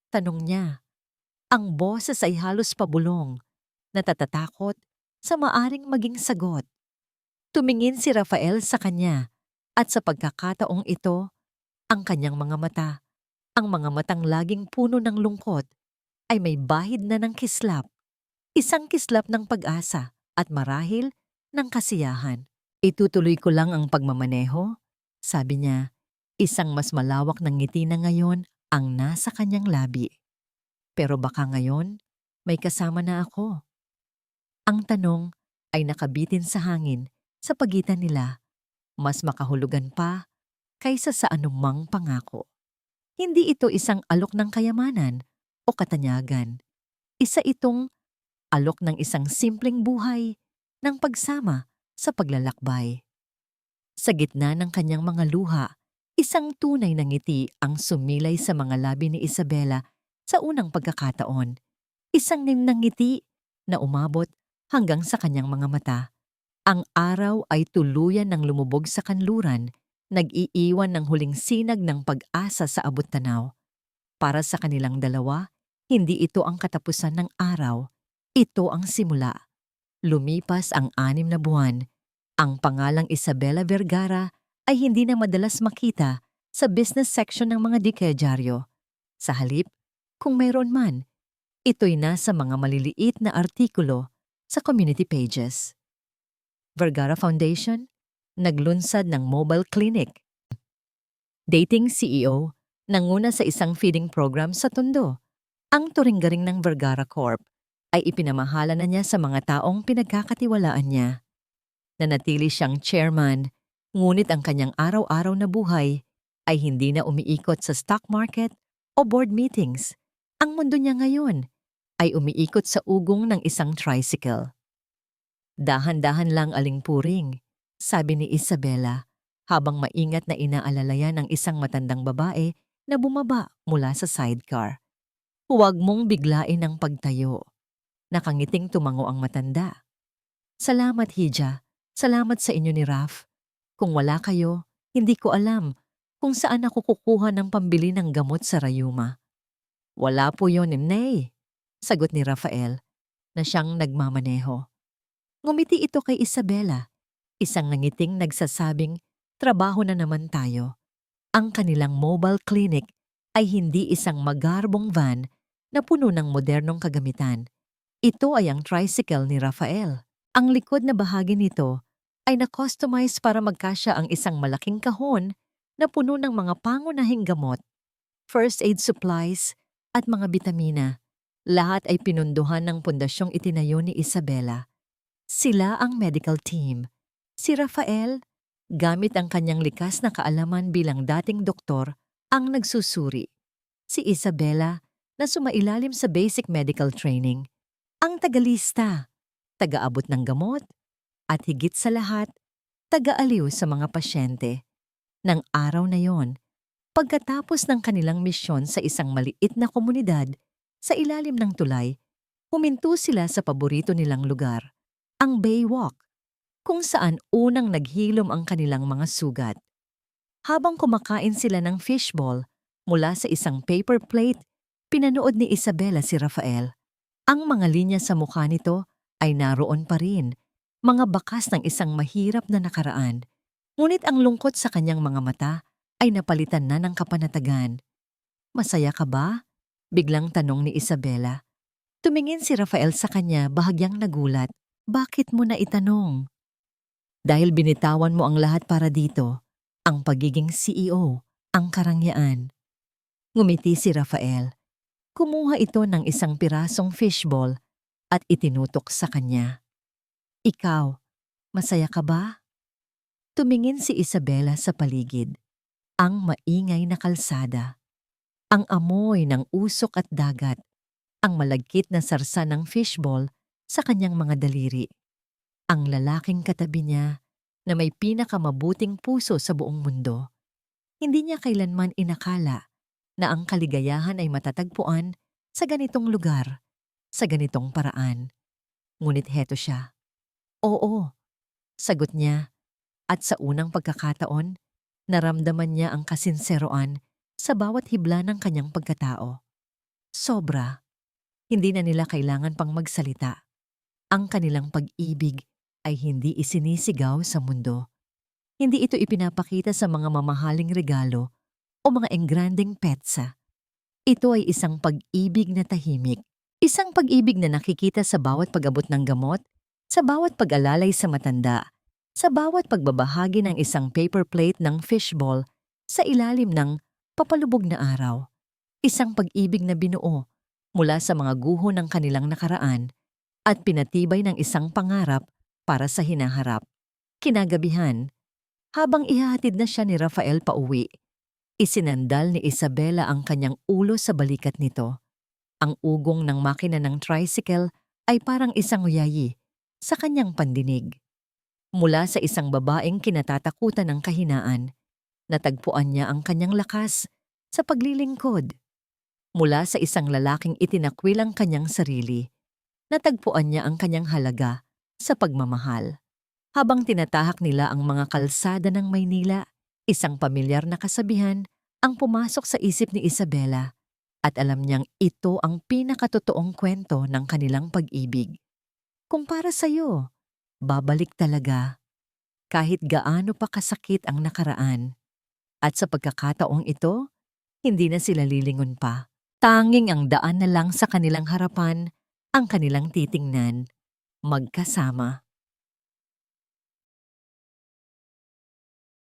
Tanong niya. Ang boses ay halos pabulong, natatatakot sa maaring maging sagot. Tumingin si Rafael sa kanya at sa pagkakataong ito, ang kanyang mga mata, ang mga matang laging puno ng lungkot, ay may bahid na ng kislap. Isang kislap ng pag-asa at marahil ng kasiyahan. Itutuloy ko lang ang pagmamaneho, sabi niya. Isang mas malawak ng ngiti na ngayon ang nasa kanyang labi. Pero baka ngayon, may kasama na ako. Ang tanong ay nakabitin sa hangin sa pagitan nila, mas makahulugan pa kaysa sa anumang pangako. Hindi ito isang alok ng kayamanan o katanyagan. Isa itong alok ng isang simpleng buhay ng pagsama sa paglalakbay. Sa gitna ng kanyang mga luha, isang tunay na ngiti ang sumilay sa mga labi ni Isabela sa unang pagkakataon. Isang ngiti na umabot hanggang sa kanyang mga mata. Ang araw ay tuluyan ng lumubog sa kanluran, nag-iiwan ng huling sinag ng pag-asa sa abot-tanaw. Para sa kanilang dalawa, hindi ito ang katapusan ng araw, ito ang simula Lumipas ang 6 na buwan. Ang pangalang Isabela Vergara ay hindi na madalas makita sa business section ng mga dikadyaryo. Sa halip, kung mayroon man, ito'y nasa mga maliliit na artikulo sa community pages. Vergara Foundation, naglunsad ng mobile clinic. Dating CEO, nanguna sa isang feeding program sa Tondo. Ang turinggaring ng Vergara Corp ay ipinamahala na niya sa mga taong pinagkakatiwalaan niya. Nanatili siyang chairman, ngunit ang kanyang araw-araw na buhay ay hindi na umiikot sa stock market o board meetings. Ang mundo niya ngayon ay umiikot sa ugong ng isang tricycle. Dahan-dahan lang aling puring, sabi ni Isabela habang maingat na inaalalayan ang isang matandang babae na bumaba mula sa sidecar. Huwag mong biglain ang pagtayo. Nakangiting tumango ang matanda. Salamat, Hija. Salamat sa inyo ni Raf. Kung wala kayo, hindi ko alam kung saan ako kukuha ng pambili ng gamot sa Rayuma. Wala po yun, Nay, sagot ni Rafael na siyang nagmamaneho. Ngumiti ito kay Isabela, isang nangiting nagsasabing, trabaho na naman tayo. Ang kanilang mobile clinic ay hindi isang magarbong van na puno ng modernong kagamitan. Ito ay ang tricycle ni Rafael. Ang likod na bahagi nito ay na-customize para magkasya ang isang malaking kahon na puno ng mga pangunahing gamot, first aid supplies at mga bitamina. Lahat ay pinunduhan ng pundasyong itinayo ni Isabela. Sila ang medical team. Si Rafael, gamit ang kanyang likas na kaalaman bilang dating doktor, ang nagsusuri. Si Isabela, na sumailalim sa basic medical training, ang tagalista, taga-abot ng gamot, at higit sa lahat, taga-aliw sa mga pasyente. Nang araw na yon, pagkatapos ng kanilang misyon sa isang maliit na komunidad sa ilalim ng tulay, huminto sila sa paborito nilang lugar, ang Baywalk, kung saan unang naghilom ang kanilang mga sugat. Habang kumakain sila ng fishball mula sa isang paper plate, pinanood ni Isabela si Rafael. Ang mga linya sa mukha nito ay naroon pa rin, mga bakas ng isang mahirap na nakaraan. Ngunit ang lungkot sa kanyang mga mata ay napalitan na ng kapanatagan. Masaya ka ba? Biglang tanong ni Isabela. Tumingin si Rafael sa kanya bahagyang nagulat. Bakit mo na itanong? Dahil binitawan mo ang lahat para dito, ang pagiging CEO, ang karangyaan. Ngumiti si Rafael. Kumuha ito ng isang pirasong fishball at itinutok sa kanya. Ikaw, masaya ka ba? Tumingin si Isabela sa paligid. Ang maingay na kalsada. Ang amoy ng usok at dagat. Ang malagkit na sarsa ng fishball sa kanyang mga daliri. Ang lalaking katabi niya na may pinakamabuting puso sa buong mundo. Hindi niya kailanman inakala na ang kaligayahan ay matatagpuan sa ganitong lugar, sa ganitong paraan. Ngunit heto siya. Oo, sagot niya, at sa unang pagkakataon, naramdaman niya ang kasinseroan sa bawat hibla ng kanyang pagkatao. Sobra. Hindi na nila kailangan pang magsalita. Ang kanilang pag-ibig ay hindi isinisigaw sa mundo. Hindi ito ipinapakita sa mga mamahaling regalo o mga engranding petsa. Ito ay isang pag-ibig na tahimik. Isang pag-ibig na nakikita sa bawat pag-abot ng gamot, sa bawat pag-alalay sa matanda, sa bawat pagbabahagi ng isang paper plate ng fishball sa ilalim ng papalubog na araw. Isang pag-ibig na binuo mula sa mga guho ng kanilang nakaraan at pinatibay ng isang pangarap para sa hinaharap. Kinagabihan, habang ihahatid na siya ni Rafael pauwi, isinandal ni Isabela ang kanyang ulo sa balikat nito. Ang ugong ng makina ng tricycle ay parang isang uyayi sa kanyang pandinig. Mula sa isang babaeng kinatatakutan ng kahinaan, natagpuan niya ang kanyang lakas sa paglilingkod. Mula sa isang lalaking itinakwil ang kanyang sarili, natagpuan niya ang kanyang halaga sa pagmamahal. Habang tinatahak nila ang mga kalsada ng Maynila, isang pamilyar na kasabihan ang pumasok sa isip ni Isabela at alam niyang ito ang pinakatotoong kwento ng kanilang pag-ibig. Kung para sa'yo, babalik talaga kahit gaano pa kasakit ang nakaraan. At sa pagkakataong ito, hindi na sila lilingon pa. Tanging ang daan na lang sa kanilang harapan ang kanilang titingnan, magkasama.